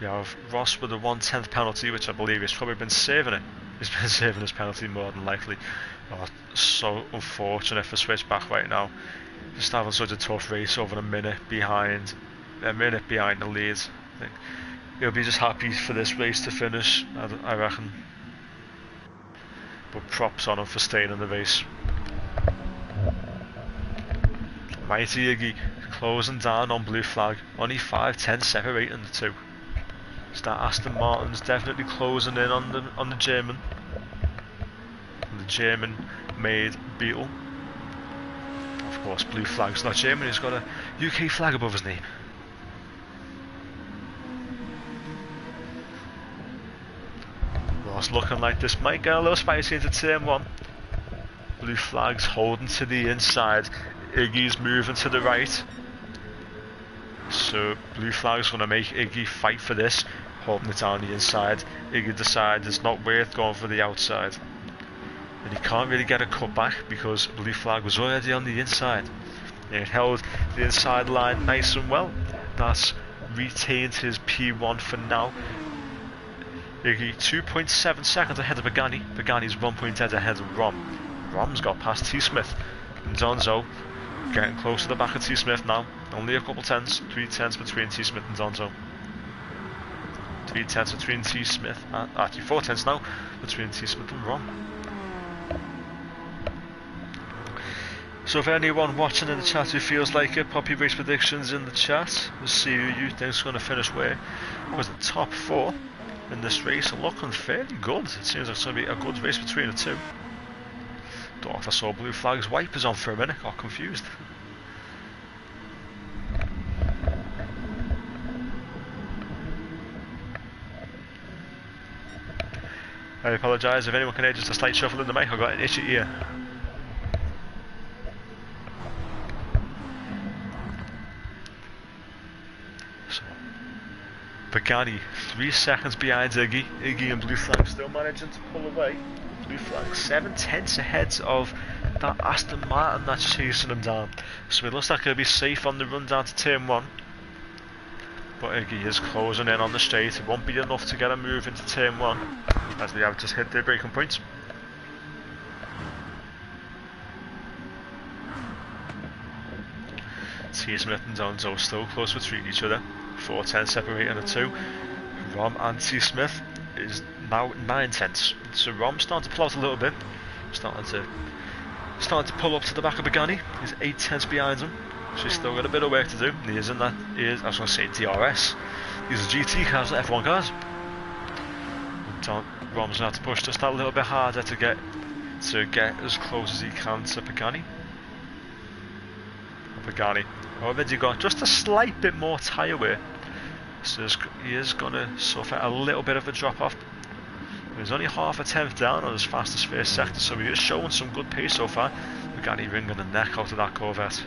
You have Ross with a 1/10 penalty, which I believe he's probably been saving it. He's been saving his penalty more than likely. Oh, so unfortunate for Switchback right now. Just having such a tough race over a minute behind the lead. I think he'll be just happy for this race to finish, I reckon. But props on him for staying in the race. Mighty Iggy closing down on blue flag, only 5-10 separating the two. So that Aston Martin's definitely closing in on the German. The German-made Beetle. Of course, blue flag's not German, he's got a UK flag above his name. Well, it's looking like this might get a little spicy into turn 1. Blue flag's holding to the inside, Iggy's moving to the right. So blue flag's going to make Iggy fight for this, holding it down the inside. Iggy decides it's not worth going for the outside. And he can't really get a cut back because blue flag was already on the inside. And it held the inside line nice and well. That's retained his P1 for now. Iggy 2.7 seconds ahead of Pagani. Pagani's 1.8 ahead of Rom. Rom's got past T. Smith. And Donzo getting close to the back of T. Smith now. Only a couple 10s, 3 10s between T. Smith and Donzo. 3 10s between T. Smith, actually 4 10s now between T. Smith and Rom. So if anyone watching in the chat who feels like it, pop your race predictions in the chat. We'll see who you think's going to finish where. Because the top 4 in this race are looking fairly good. It seems like it's going to be a good race between the two. Thought I saw blue flag's wipers on for a minute, got confused. I apologise if anyone can hear just a slight shuffle in the mic, I've got an itchy ear. So, Pagani 3 seconds behind Iggy. Iggy and blue flag still managing to pull away. Blue flag 7 tenths ahead of that Aston Martin that's chasing him down. So it looks like he'll be safe on the run down to turn 1. But Iggy is closing in on the straight. It won't be enough to get a move into turn 1 as they have just hit their braking points. T. Smith and Donzo still close between each other. 4-10 separating the two. Rom and T. Smith is now 9 tenths. So Rom's starting to pull out a little bit. Starting to pull up to the back of Pagani. He's 8 tenths behind him. So he's still got a bit of work to do. He is in that. I was going to say DRS. These are GT cars, not F1 cars. Rom's going to have to push just that little bit harder to get as close as he can to Pagani. Pagani already got just a slight bit more tyre wear. So he is going to suffer a little bit of a drop off. He's only half a tenth down on his fastest first sector, so he is showing some good pace so far. Pagani wringing the neck out of that Corvette.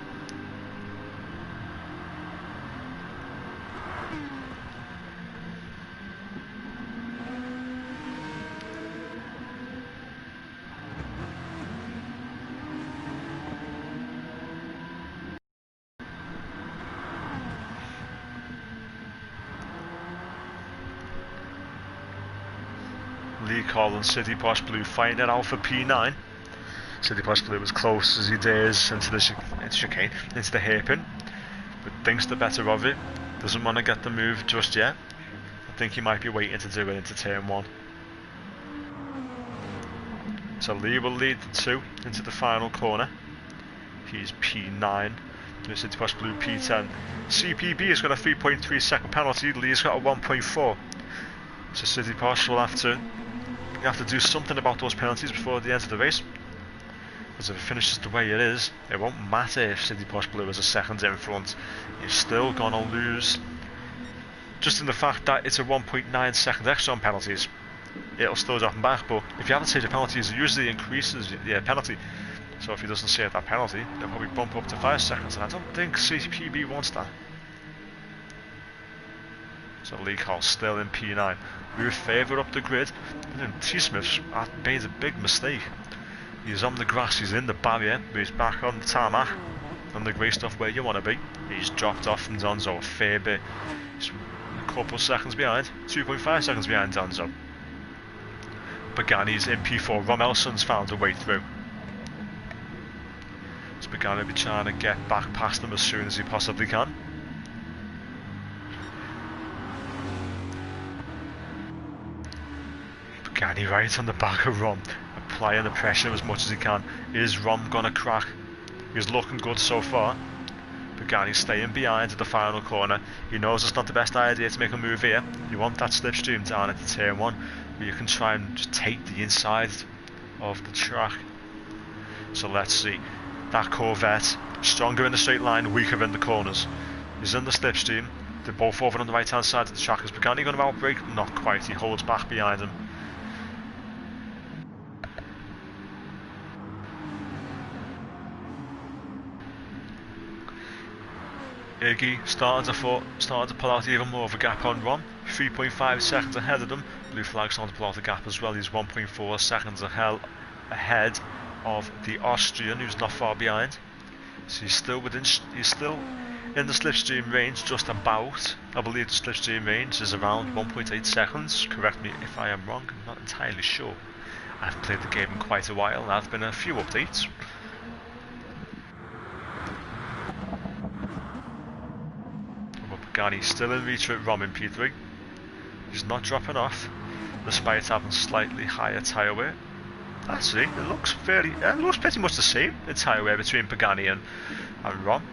Lee Cole and City Posh Blue fighting it out for P9. City Posh Blue as close as he dares into the chicane, into the hairpin, but thinks the better of it. Doesn't want to get the move just yet. I think he might be waiting to do it into turn 1. So Lee will lead the 2 into the final corner. He's P9. City Posh Blue P10. CPB has got a 3.3 second penalty. Lee's got a 1.4. So City Posh will have to do something about those penalties before the end of the race. Because if it finishes the way it is, it won't matter if City Posh Blue is a second in front. You're still gonna lose. Just in the fact that it's a 1.9 second extra on penalties, it'll still drop him back. But if you haven't saved your penalties, it usually increases the penalty. So if he doesn't save that penalty, they'll probably bump up to 5 seconds, and I don't think CPB wants that. So Lee Cole still in P9. Move further up the grid. T-Smith's made a big mistake. He's on the grass, he's in the barrier, but he's back on the tarmac, on the grey stuff where you want to be. He's dropped off from Donzo a fair bit. He's a couple of seconds behind, 2.5 seconds behind Donzo. Pagani's in P4, Romelson's found a way through. So Pagani will be trying to get back past him as soon as he possibly can. Pagani right on the back of Rom, applying the pressure as much as he can. Is Rom gonna crack? He's looking good so far. Pagani staying behind at the final corner. He knows it's not the best idea to make a move here. You want that slipstream down at the turn 1, where you can try and just take the inside of the track. So let's see. That Corvette, stronger in the straight line, weaker in the corners. He's in the slipstream. They're both over on the right hand side of the track. Is Pagani going to outbrake? Not quite. He holds back behind him. Iggy starting to pull out even more of a gap on Ron. 3.5 seconds ahead of them. Blue flag starting to pull out the gap as well. He's 1.4 seconds ahead of the Austrian, who's not far behind. So he's still in the slipstream range, just about. I believe the slipstream range is around 1.8 seconds. Correct me if I am wrong. I'm not entirely sure. I've played the game in quite a while. There have been a few updates. Pagani still in reach with Rom in P3. He's not dropping off, despite having slightly higher tyre wear. Actually, it looks pretty much the same in tyre wear between Pagani and Rom.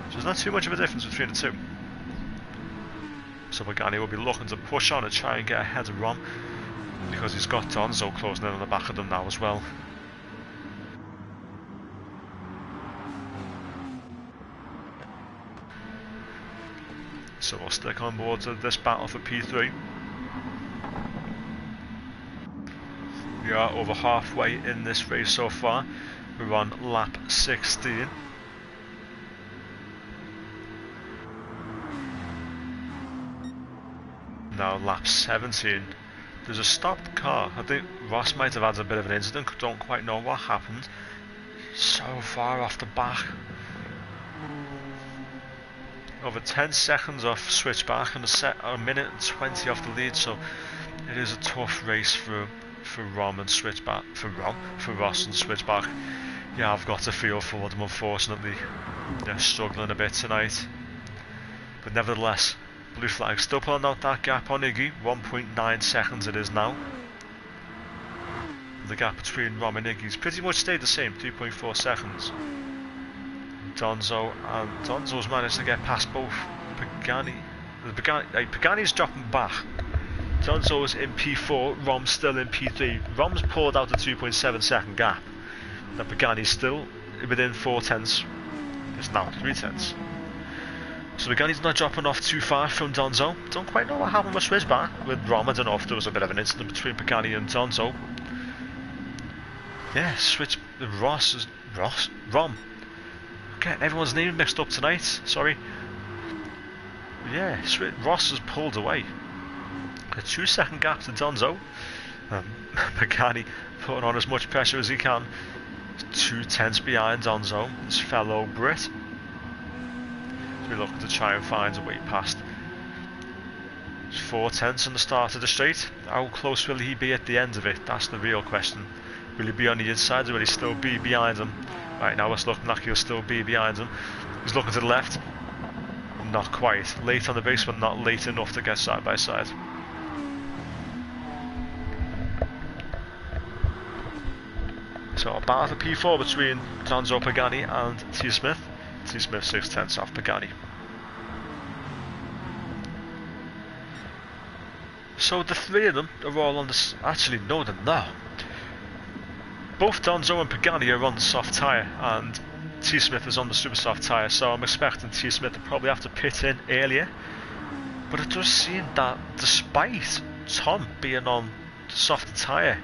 So there's not too much of a difference between the two. So Pagani will be looking to push on and try and get ahead of Rom, because he's got Donzo closing in on the back of them now as well. So we'll stick on board to this battle for P3. We are over halfway in this race so far. We're on lap 16. Now lap 17. There's a stopped car. I think Ross might have had a bit of an incident. Don't quite know what happened. So far off the back. Over 10 seconds off switchback and a minute and 20 off the lead, so it is a tough race for Rom and switchback, for Ross and switchback. Yeah, I've got to feel for them, unfortunately. They're struggling a bit tonight. But nevertheless, blue flag still pulling out that gap on Iggy. 1.9 seconds it is now. The gap between Rom and Iggy's pretty much stayed the same, 3.4 seconds. Donzo's managed to get past both Pagani. Pagani's dropping back. Donzo's in P4, Rom's still in P3. Rom's pulled out a 2.7 second gap. Now Pagani's still within 4 tenths. It's now 3 tenths. So Pagani's not dropping off too far from Donzo. Don't quite know what happened with switchback with Rom. I don't know if there was a bit of an incident between Pagani and Donzo. Yeah, Rom. Getting everyone's name mixed up tonight, sorry. Yeah, Ross has pulled away. A 2 second gap to Donzo. Pagani putting on as much pressure as he can. 2 tenths behind Donzo, his fellow Brit. So we're looking to try and find a way past. 4 tenths on the start of the straight. How close will he be at the end of it? That's the real question. Will he be on the inside or will he still be behind him? Right now it's looking like he'll still be behind him. He's looking to the left. Not quite. Late on the base, but not late enough to get side by side. So a battle for P4 between Donzo Pagani and T Smith. T Smith 6 tenths off Pagani. So the three of them are all on the... Actually, no, they're not. Both Donzo and Pagani are on the soft tyre, and T Smith is on the super soft tyre, so I'm expecting T Smith to probably have to pit in earlier. But it does seem that despite Tom being on the soft tyre,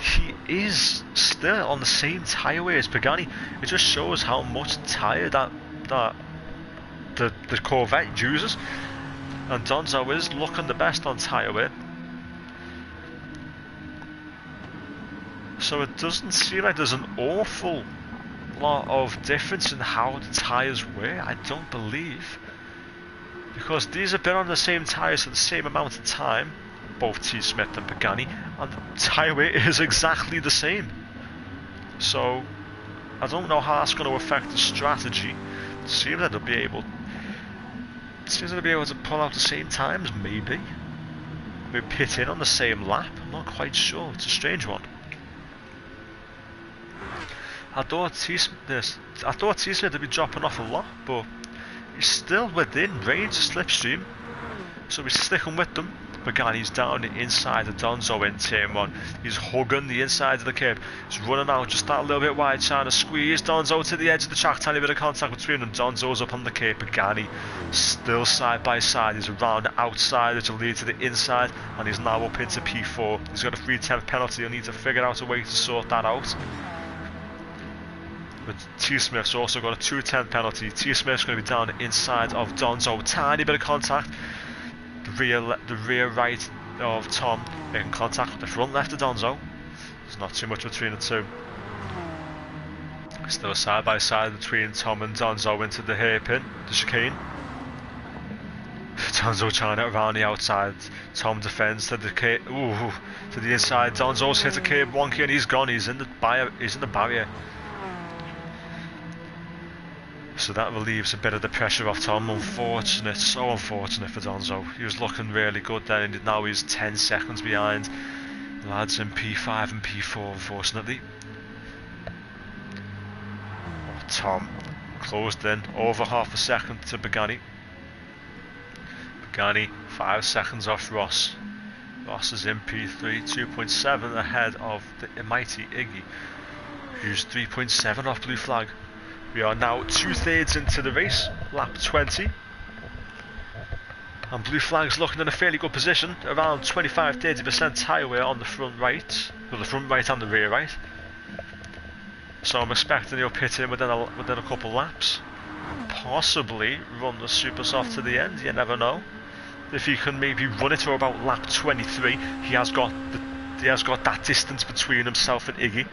he is still on the same tyre weight as Pagani. It just shows how much tyre that the Corvette uses. And Donzo is looking the best on tyre weight. So it doesn't seem like there's an awful lot of difference in how the tyres weigh, I don't believe. Because these have been on the same tyres for the same amount of time, both T Smith and Pagani, and the tyre weight is exactly the same. So I don't know how that's going to affect the strategy. It seems that they'll be able to pull out the same times, maybe. Maybe pit in on the same lap. I'm not quite sure. It's a strange one. I thought T Smith would be dropping off a lot, but he's still within range of slipstream, so he's sticking with them. Pagani's down the inside of Donzo in turn 1. He's hugging the inside of the curb. He's running out just that little bit wide, trying to squeeze Donzo to the edge of the track. Tiny bit of contact between them. Donzo's up on the curb. Pagani still side by side. He's around the outside, which will lead to the inside, and he's now up into P4. He's got a 3/10 penalty. He'll need to figure out a way to sort that out. But T Smith's also got a 2/10 penalty. T Smith's going to be down the inside of Donzo. Tiny bit of contact. The rear right of Tom making contact with the front left of Donzo. There's not too much between the two. Still side by side between Tom and Donzo into the hairpin, the chicane. Donzo trying it around the outside. Tom defends to the to the inside. Donzo's hit the curb wonky and he's gone. He's in the barrier. So that relieves a bit of the pressure off Tom. Unfortunate, so unfortunate for Donzo. He was looking really good then, and now he's 10 seconds behind lads in P5 and P4, unfortunately. Oh, Tom closed in over half a second to Pagani. Pagani 5 seconds off Ross. Ross is in P3, 2.7 ahead of the mighty Iggy, who's 3.7 off blue flag. We are now 2/3 into the race, lap 20. And blue flag's looking in a fairly good position, around 25-30% tyre wear on the front right. Well, the front right and the rear right. So I'm expecting he'll pit in within a couple laps. Possibly run the super soft to the end, you never know. If he can maybe run it to about lap 23, he has got that distance between himself and Iggy.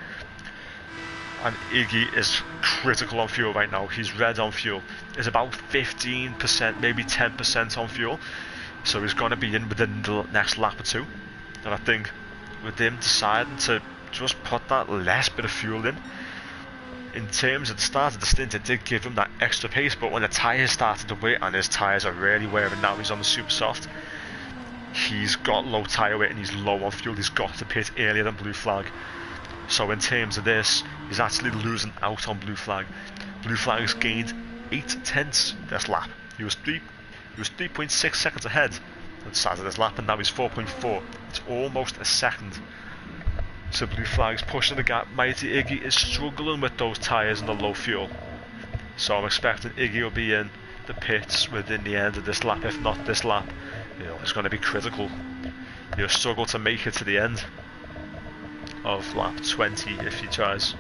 And Iggy is critical on fuel right now. He's red on fuel. It's about 15%, maybe 10% on fuel. So he's going to be in within the next lap or two. And I think with him deciding to just put that less bit of fuel in terms of the start of the stint, it did give him that extra pace. But when the tyres started to wear, and his tyres are really wearing now, he's on the super soft. He's got low tyre weight and he's low on fuel. He's got to pit earlier than blue flag. So in terms of this, he's actually losing out on blue flag. Blue flag has gained 8 tenths this lap. He was 3.6 seconds ahead at the start of this lap, and now he's 4.4. It's almost a second. So blue flag's pushing the gap. Mighty Iggy is struggling with those tyres and the low fuel. So I'm expecting Iggy will be in the pits within the end of this lap. If not this lap, it's going to be critical. He'll struggle to make it to the end of lap 20 if he tries.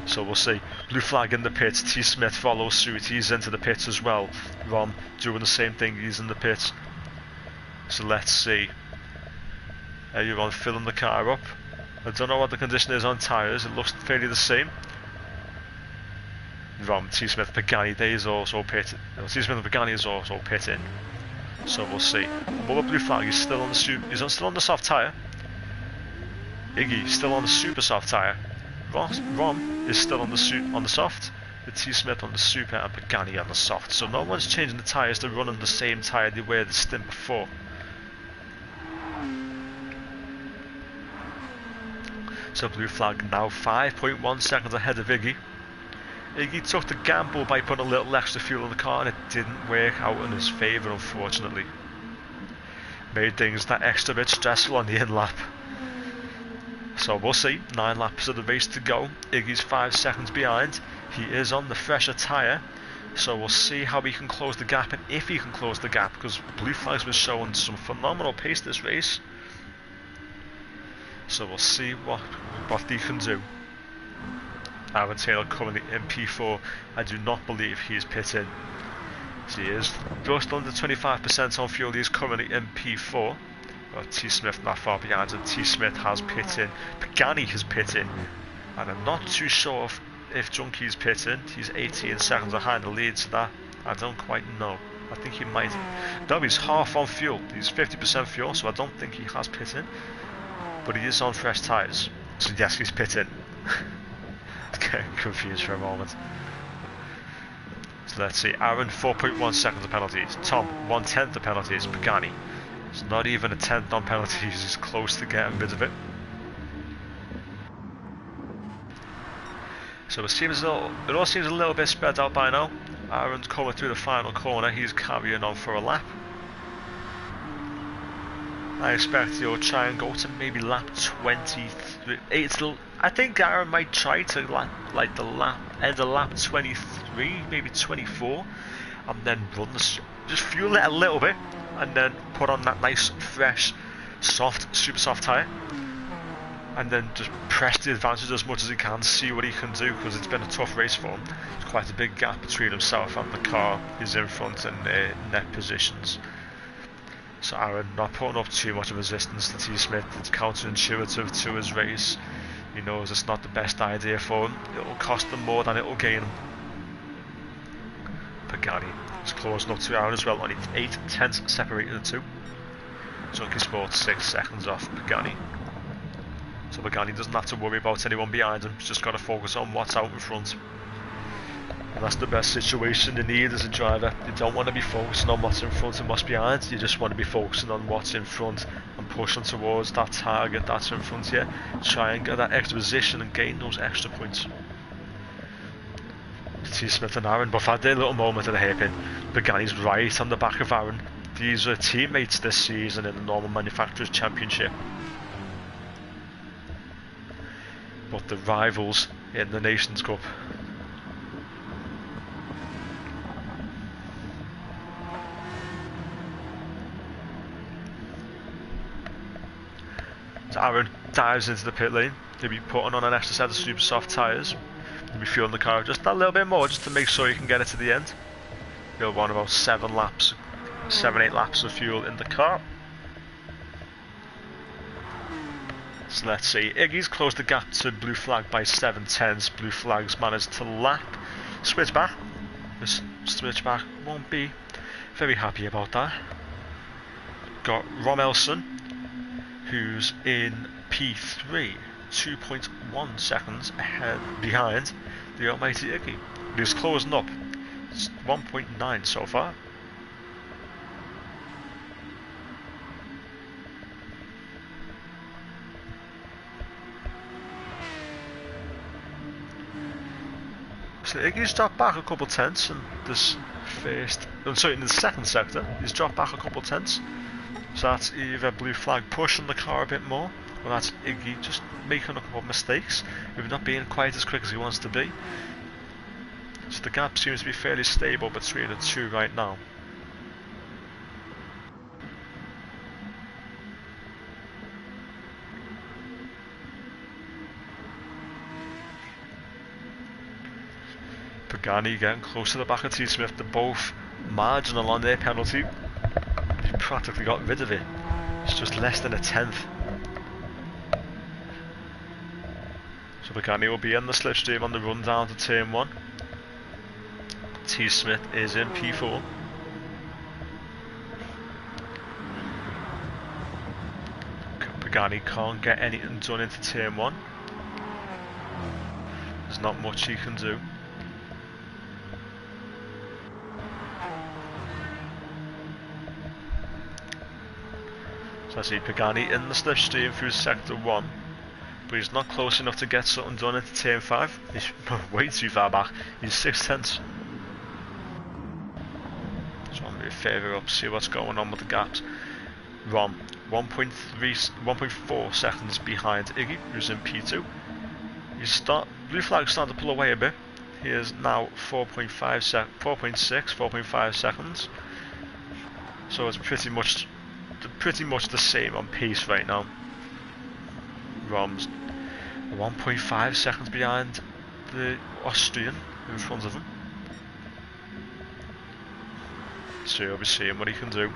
So we'll see. Blue flag in the pits. T Smith follows suit. He's into the pits as well. Ron doing the same thing. He's in the pits. So let's see. Everyone filling the car up. I don't know what the condition is on tyres. It looks fairly the same. Ron, T Smith, Pagani, they is also pitted. T Smith and Pagani is also pitting. So we'll see. Another blue flag. He's still on the still on the soft tyre. Iggy still on the super soft tyre. Rom is still on the soft. The T Smith on the super and Pagani on the soft. So no one's changing the tyres. They're running the same tyre they were the stint before. So blue flag now 5.1 seconds ahead of Iggy. Iggy took the gamble by putting a little extra fuel in the car and it didn't work out in his favour, unfortunately. Made things that extra bit stressful on the in-lap. So we'll see, 9 laps of the race to go. Iggy's 5 seconds behind. He is on the fresher tyre. So we'll see how he can close the gap and if he can close the gap, because blue flag's been showing some phenomenal pace this race. So we'll see what he can do. Aaron Taylor currently in P4. I do not believe he's pit in. So he is just under 25% on fuel. He is currently in P4. Well, T Smith not far behind, and T Smith has pit in. Pagani has pit in, and I'm not too sure if Junkie's pit in. He's 18 seconds behind the lead, so that I don't quite know. I think he might. No, he's half on fuel. He's 50% fuel, so I don't think he has pit in. But he is on fresh tyres, so yes, he's pit in. Getting confused for a moment. So let's see. Aaron 4.1 seconds of penalties. Tom 1/10 of penalties. Pagani. It's not even a 10th on penalties. He's close to getting rid of it. So it all seems a little bit spread out by now. Aaron's coming through the final corner. He's carrying on for a lap. I expect he'll try and go to maybe lap 23. I think Aaron might try to end of lap 23, maybe 24, and then just fuel it a little bit, and then put on that nice, fresh, super soft tyre, and then just press the advantage as much as he can, see what he can do, because it's been a tough race for him. There's quite a big gap between himself and the car. He's in front in net positions. So Aaron not putting up too much of resistance to T Smith. It's counterintuitive to his race. He knows it's not the best idea for him. It'll cost him more than it'll gain him. Pagani is closing up to Aaron as well. Only 8/10 separated the two. Junkie Sports 6 seconds off Pagani. So Pagani doesn't have to worry about anyone behind him. He's just got to focus on what's out in front. And that's the best situation you need as a driver. You don't want to be focusing on what's in front and what's behind. You just want to be focusing on what's in front and pushing towards that target that's in front of you. Try and get that extra position and gain those extra points. T Smith and Aaron both had their little moment at the hairpin. Pagani's right on the back of Aaron. These are teammates this season in the Normal Manufacturers Championship, but the rivals in the Nations Cup. So Aaron dives into the pit lane. He'll be putting on an extra set of super soft tyres. He'll be fueling the car just a little bit more, just to make sure he can get it to the end. He'll want about 7, 8 laps of fuel in the car. So let's see. Iggy's closed the gap to blue flag by 7/10. Blue flag's managed to switch back. This switch back won't be very happy about that. Got Romelson, who's in P3, 2.1 seconds behind the almighty Iggy. He's closing up. It's 1.9 so far. So Iggy's dropped back a couple tenths in this in the second sector. He's dropped back a couple tenths. So that's either blue flag pushing the car a bit more, or that's Iggy just making a couple of mistakes, maybe not being quite as quick as he wants to be. So the gap seems to be fairly stable between the two right now. Pagani getting close to the back of T Smith. They're both marginal on their penalty. He practically got rid of it. It's just less than a 10th. So Pagani will be in the slipstream on the run down to turn 1. T Smith is in P4. Pagani can't get anything done into turn 1. There's not much he can do. So I see Pagani in the slipstream through sector 1, but he's not close enough to get something done into turn 5. He's way too far back. He's 6 tenths. So I'll move further up, see what's going on with the gaps. Rom, 1.4 seconds behind Iggy, who's in P2. Blue flag starting to pull away a bit. He is now 4.5 seconds. So it's pretty much the same on pace right now. Rom's 1.5 seconds behind the Austrian in front of him. So we'll be seeing what he can do.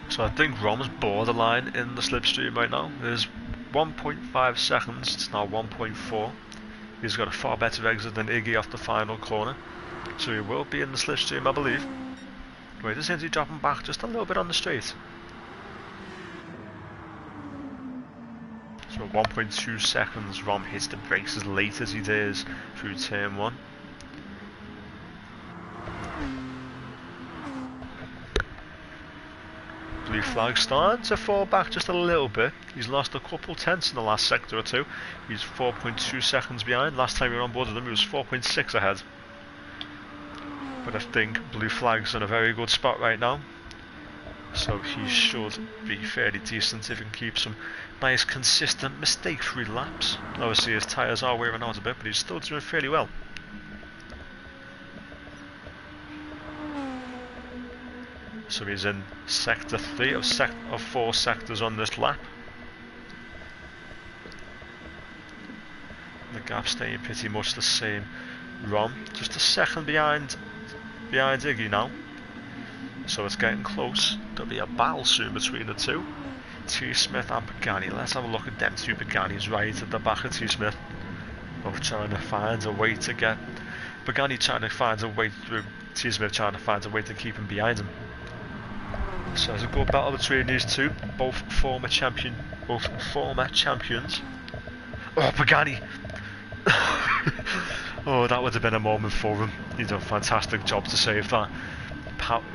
So I think Rom's borderline in the slipstream right now. There's 1.5 seconds, it's now 1.4. He's got a far better exit than Iggy off the final corner. So he will be in the slipstream, I believe. Wait, this seems to be dropping back just a little bit on the straight. So 1.2 seconds, Rom hits the brakes as late as he does through turn 1. Blue flag starting to fall back just a little bit. He's lost a couple tenths in the last sector or two. He's 4.2 seconds behind. Last time we were on board with him, he was 4.6 ahead. But I think blue flag's in a very good spot right now. So he should be fairly decent if he can keep some nice, consistent, mistake-free laps. Obviously his tyres are wearing out a bit, but he's still doing fairly well. So he's in sector 3 of 4 sectors on this lap. The gap staying pretty much the same. Rom just a second behind Iggy now. So it's getting close. There'll be a battle soon between the two. T. Smith and Pagani. Let's have a look at them two Paganis right at the back of T. Smith. Both trying to find a way to get Pagani trying to find a way through. T. Smith trying to find a way to keep him behind him. So it's a good battle between these two, both former champions. Oh, Pagani! Oh, that would have been a moment for him. He did a fantastic job to save that.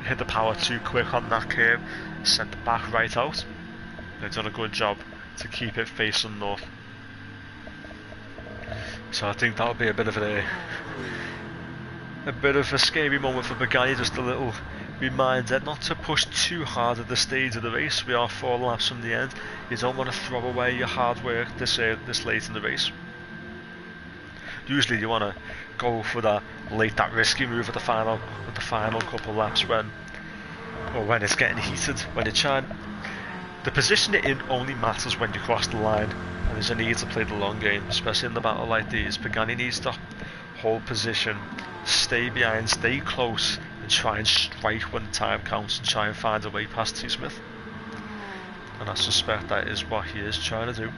Hit the power too quick on that curve, sent the back right out. They've done a good job to keep it facing north. So I think that'll be a bit of a scary moment for Pagani, just a little reminder not to push too hard at the stage of the race. We are 4 laps from the end. You don't want to throw away your hard work this late in the race. Usually you want to go for that risky move at the final couple laps when it's getting heated. When you're trying, the position you're in only matters when you cross the line, and there's a need to play the long game, especially in the battle like these. Pagani needs to hold position, stay behind, stay close, and try and strike when time counts, and try and find a way past T. Smith. And I suspect that is what he is trying to do.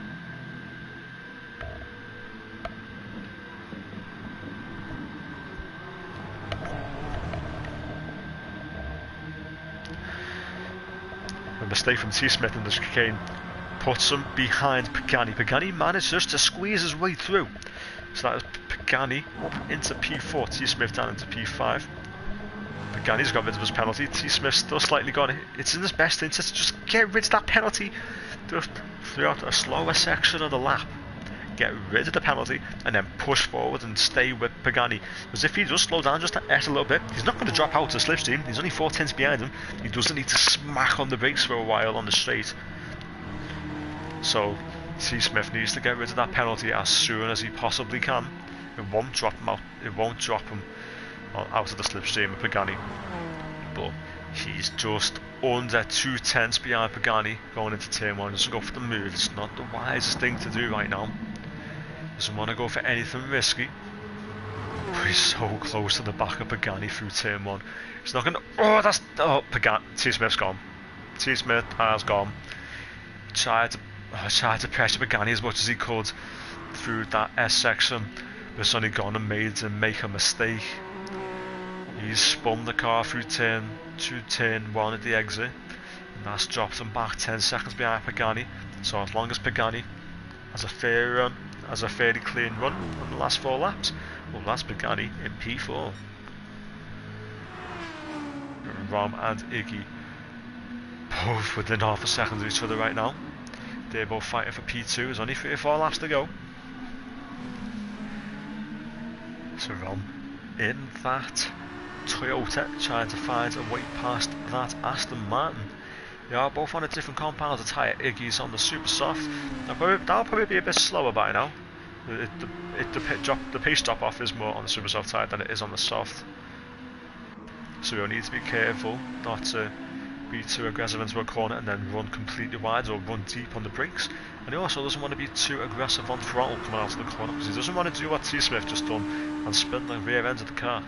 A mistake from T. Smith in the chicane puts him behind Pagani. Pagani manages to squeeze his way through. So that is Pagani up into P4, T. Smith down into P5. Pagani's got rid of his penalty. T. Smith's still slightly gone. It's in his best interest to just get rid of that penalty throughout a slower section of the lap. Get rid of the penalty and then push forward and stay with Pagani. Because if he does slow down just a little bit, he's not going to drop out to slipstream. He's only 4 tenths behind him. He doesn't need to smack on the brakes for a while on the straight. So T. Smith needs to get rid of that penalty as soon as he possibly can. It won't drop him out. It won't drop him out of the slipstream of Pagani. But he's just under 2 tenths behind Pagani going into turn 1. Doesn't go for the move. It's not the wisest thing to do right now. Doesn't want to go for anything risky. But he's so close to the back of Pagani through turn 1. He's not going to... Oh, Pagani. T. Smith's gone. T. Smith has gone. Tried to pressure Pagani as much as he could through that S section. This only gone and made him make a mistake. He's spun the car through turn 1 at the exit, and that's dropped him back 10 seconds behind Pagani. So as long as Pagani has a fair run, has a fairly clean run on the last 4 laps, well, that's Pagani in P4. Rom and Iggy both within half a second of each other right now. They're both fighting for P2. There's only 3 or 4 laps to go. So Rom in that Toyota trying to find a way past that Aston Martin. They are both on a different compound of tyre. Iggy's on the super soft. That'll probably be a bit slower by now. The pace drop off is more on the super soft tyre than it is on the soft. So we'll need to be careful not to be too aggressive into a corner and then run completely wide or run deep on the brakes. And he also doesn't want to be too aggressive on throttle coming out of the corner, because he doesn't want to do what T. Smith just done and spin the rear end of the car.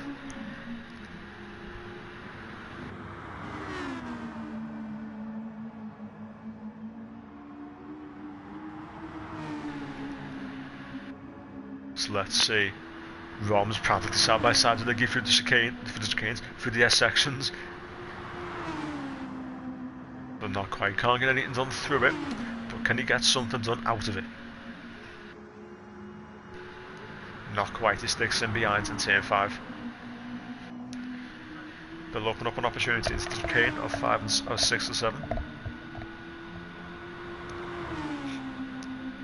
So let's see. Rom's practically side by side with Iggy through the chicanes, through the S sections. But not quite. Can't get anything done through it. But can he get something done out of it? Not quite. He sticks in behind in turn 5. They'll open up an opportunity into the chicane of 5 and 6 and 7.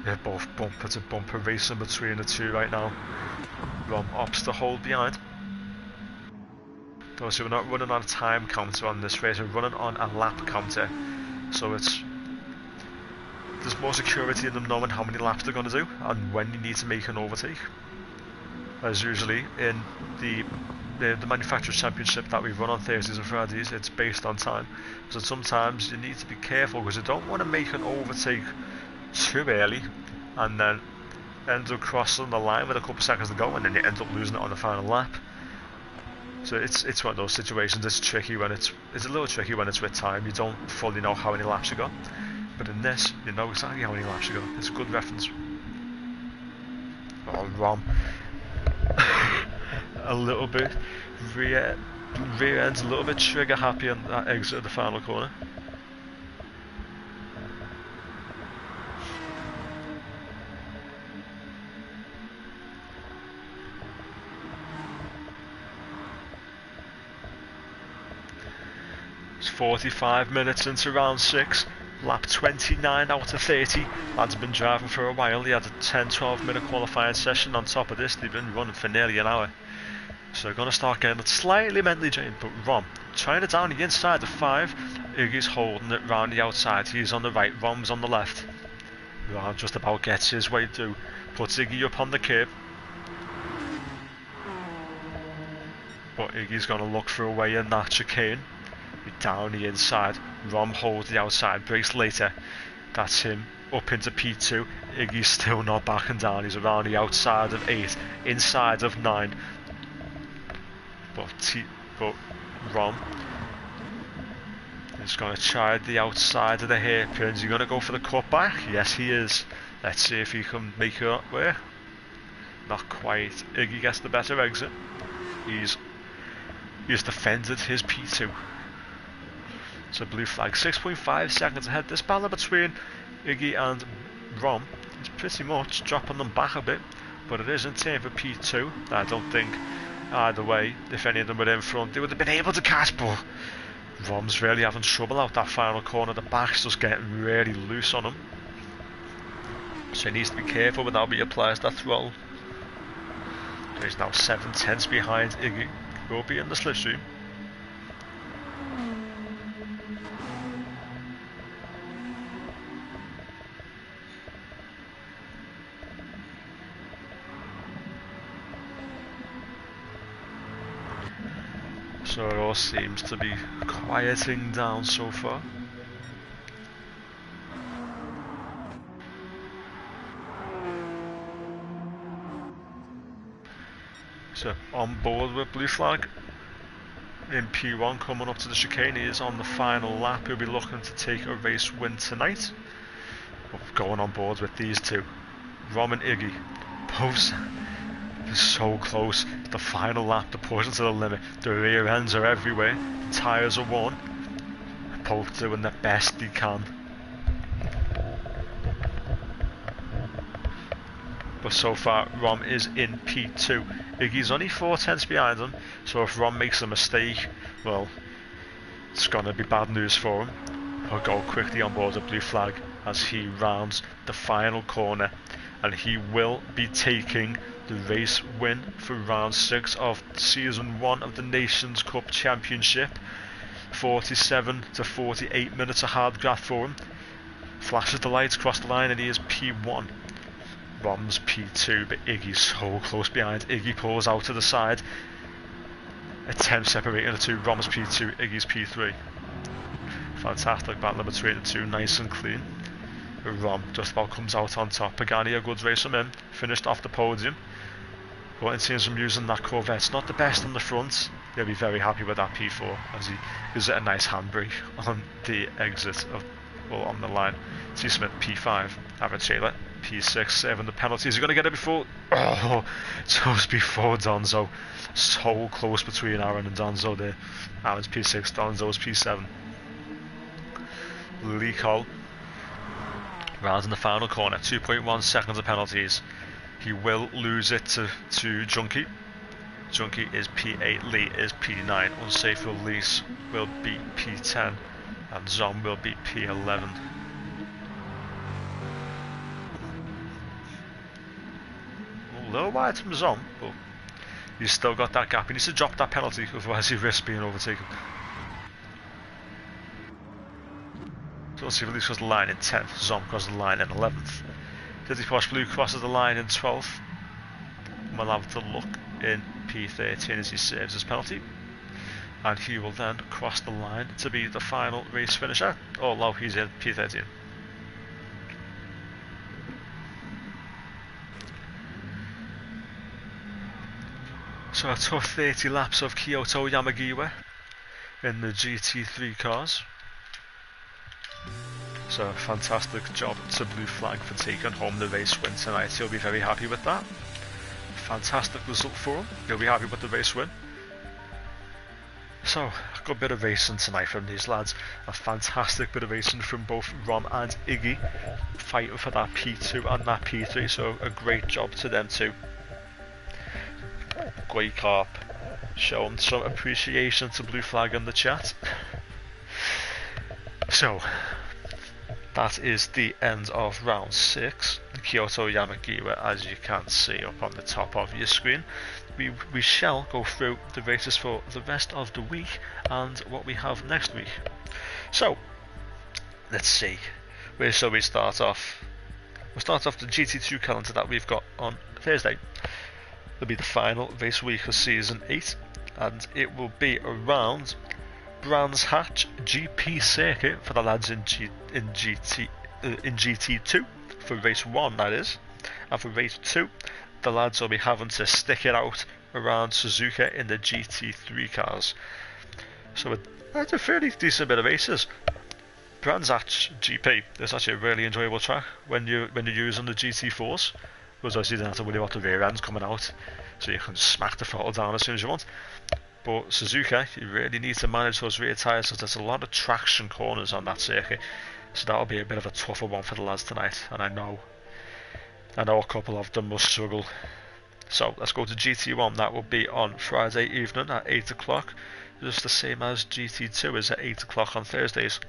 They're both bumper to bumper racing between the two right now. Rom opts to hold behind. Obviously we're not running on a time counter on this race, we're running on a lap counter. So there's more security in them knowing how many laps they're going to do and when you need to make an overtake. As usually in the manufacturer's championship that we run on Thursdays and Fridays, it's based on time. So sometimes you need to be careful because you don't want to make an overtake too early and then end up crossing the line with a couple of seconds to go and then you end up losing it on the final lap. So it's one of those situations. It's tricky when it's a little tricky when it's with time. You don't fully know how many laps you got, but in this you know exactly how many laps you got. It's a good reference. Oh, Rom a little bit rear end's a little bit trigger happy on that exit of the final corner. It's 45 minutes into round 6, lap 29 out of 30. Lads have been driving for a while. They had a 10-12 minute qualifying session. On top of this, they've been running for nearly an hour. So they're going to start getting slightly mentally drained. But Rom trying it down the inside of 5. Iggy's holding it round the outside. He's on the right, Rom's on the left. Rom just about gets his way through. Puts Iggy up on the curb. But Iggy's going to look for a way in that chicane. Down the inside. Rom holds the outside, brakes later. That's him up into P2. Iggy's still not backing down. He's around the outside of 8, inside of 9. But Rom is going to try the outside of the hairpins. He's going to go for the cutback. Yes, he is. Let's see if he can make it work. Not quite. Iggy gets the better exit. He's defended his P2. So blue flag, 6.5 seconds ahead. This battle between Iggy and Rom is pretty much dropping them back a bit, but it is in time for P2. I don't think either way, if any of them were in front, they would have been able to catch, but Rom's really having trouble out that final corner. The back's just getting really loose on him. So he needs to be careful with how he applies that throttle. He's now 7/10 behind Iggy, who will be in the slipstream. So it all seems to be quieting down so far. So on board with blue flag in P1 coming up to the chicane. He is on the final lap. He'll be looking to take a race win tonight. But going on board with these two, Rom and Iggy, So close. The final lap, the pushing to the limit. The rear ends are everywhere. The tyres are worn. Both doing the best they can. But so far, Rom is in P2. Iggy's only 4 tenths behind him, so if Rom makes a mistake, well, it's going to be bad news for him. He'll go quickly on board the blue flag as he rounds the final corner, and he will be taking the race win for round 6 of season 1 of the Nations Cup Championship. 47 to 48 minutes of hard graft for him. Flashes the lights, across the line, and he is P1. Rom's P2, but Iggy's so close behind. Iggy pulls out to the side. A 10 separating the two. Rom's P2, Iggy's P3. Fantastic battle between the two, nice and clean. Rom just about comes out on top. Pagani, a good race from him, finished off the podium. But it seems him using that Corvette's not the best on the front. He'll be very happy with that P4 as he gives it a nice handbrake on the exit of, well, on the line. T. Smith P5, Aaron Taylor P6, 7 the penalties. He's going to get it before, oh, just before Donzo. So close between Aaron and Donzo there. Aaron's P6, Donzo's P7. Lee Cole rounds in the final corner, 2.1 seconds of penalties. He will lose it to Junkie. Junkie is P8, Lee is P9. Unsafe release will be P10 and Zom will be P11. A little wide from Zom, but he's still got that gap. He needs to drop that penalty, otherwise he risks being overtaken. So let's see if Lee crosses the line in 10th, Zom crosses the line in 11th. Diddy Posh Blue crosses the line in 12th. We'll have to look in P13 as he saves his penalty. And he will then cross the line to be the final race finisher. Oh no, he's in P13. So a tough 30 laps of Kyoto Yamagiwa in the GT3 cars. So a fantastic job to Blue Flag for taking home the race win tonight. He'll be very happy with that. Fantastic result for him. He'll be happy with the race win. So, a good bit of racing tonight from these lads. A fantastic bit of racing from both Rom and Iggy, fighting for that P2 and that P3, so a great job to them too. Great carp. Showing some appreciation to Blue Flag in the chat. So, that is the end of round 6. The Kyoto Yamagiwa, as you can see up on the top of your screen. We shall go through the races for the rest of the week and what we have next week. So, let's see. Where shall we start off? We'll start off the GT2 calendar that we've got on Thursday. It'll be the final race week of Season 8, and it will be around Brands Hatch GP circuit for the lads in GT2 for race 1, that is, and for race 2 the lads will be having to stick it out around Suzuka in the GT3 cars. So that's a fairly decent bit of races. Brands Hatch GP is actually a really enjoyable track when you're using the GT4s, because obviously you don't have to worry about the rear ends coming out, so you can smack the throttle down as soon as you want. But Suzuka, you really need to manage those rear tyres because there's a lot of traction corners on that circuit. So that'll be a bit of a tougher one for the lads tonight. And I know a couple of them will struggle. So let's go to GT1. That will be on Friday evening at 8 o'clock. Just the same as GT2 is at 8 o'clock on Thursdays.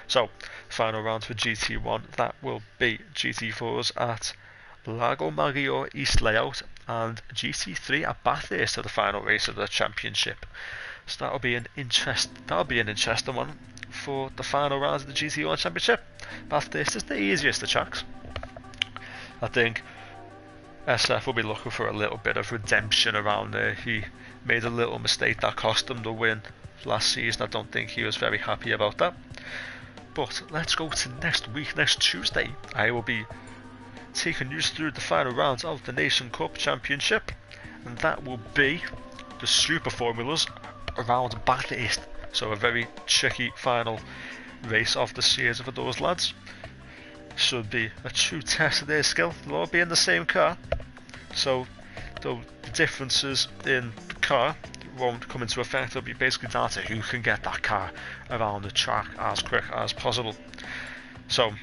So, final round for GT1. That will be GT4s at Lago Maggiore East Layout and GT3 at Bathurst for the final race of the championship. So that'll be an interesting one for the final round of the GT1 championship. Bathurst is the easiest of tracks. I think SF will be looking for a little bit of redemption around there. He made a little mistake that cost him the win last season. I don't think he was very happy about that. But let's go to next week, next Tuesday. I will be taking you through the final rounds of the Nation Cup Championship, and that will be the Super Formulas around Bathurst. So a very tricky final race of the season for those lads. Should be a true test of their skill. They'll all be in the same car, so Though the differences in the car won't come into effect. It'll be basically down to who can get that car around the track as quick as possible. So,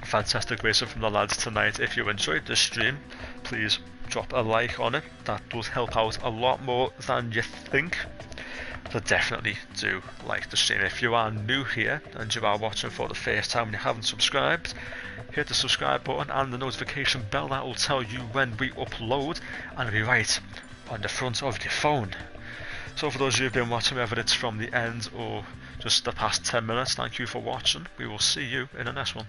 fantastic racing from the lads tonight. If you enjoyed this stream, please drop a like on it. That does help out a lot more than you think. So definitely do like the stream. If you are new here and you are watching for the first time and you haven't subscribed, hit the subscribe button and the notification bell. That will tell you when we upload, and it'll be right on the front of your phone. So for those of you who've been watching, whether it's from the end or just the past 10 minutes, thank you for watching. We will see you in the next one.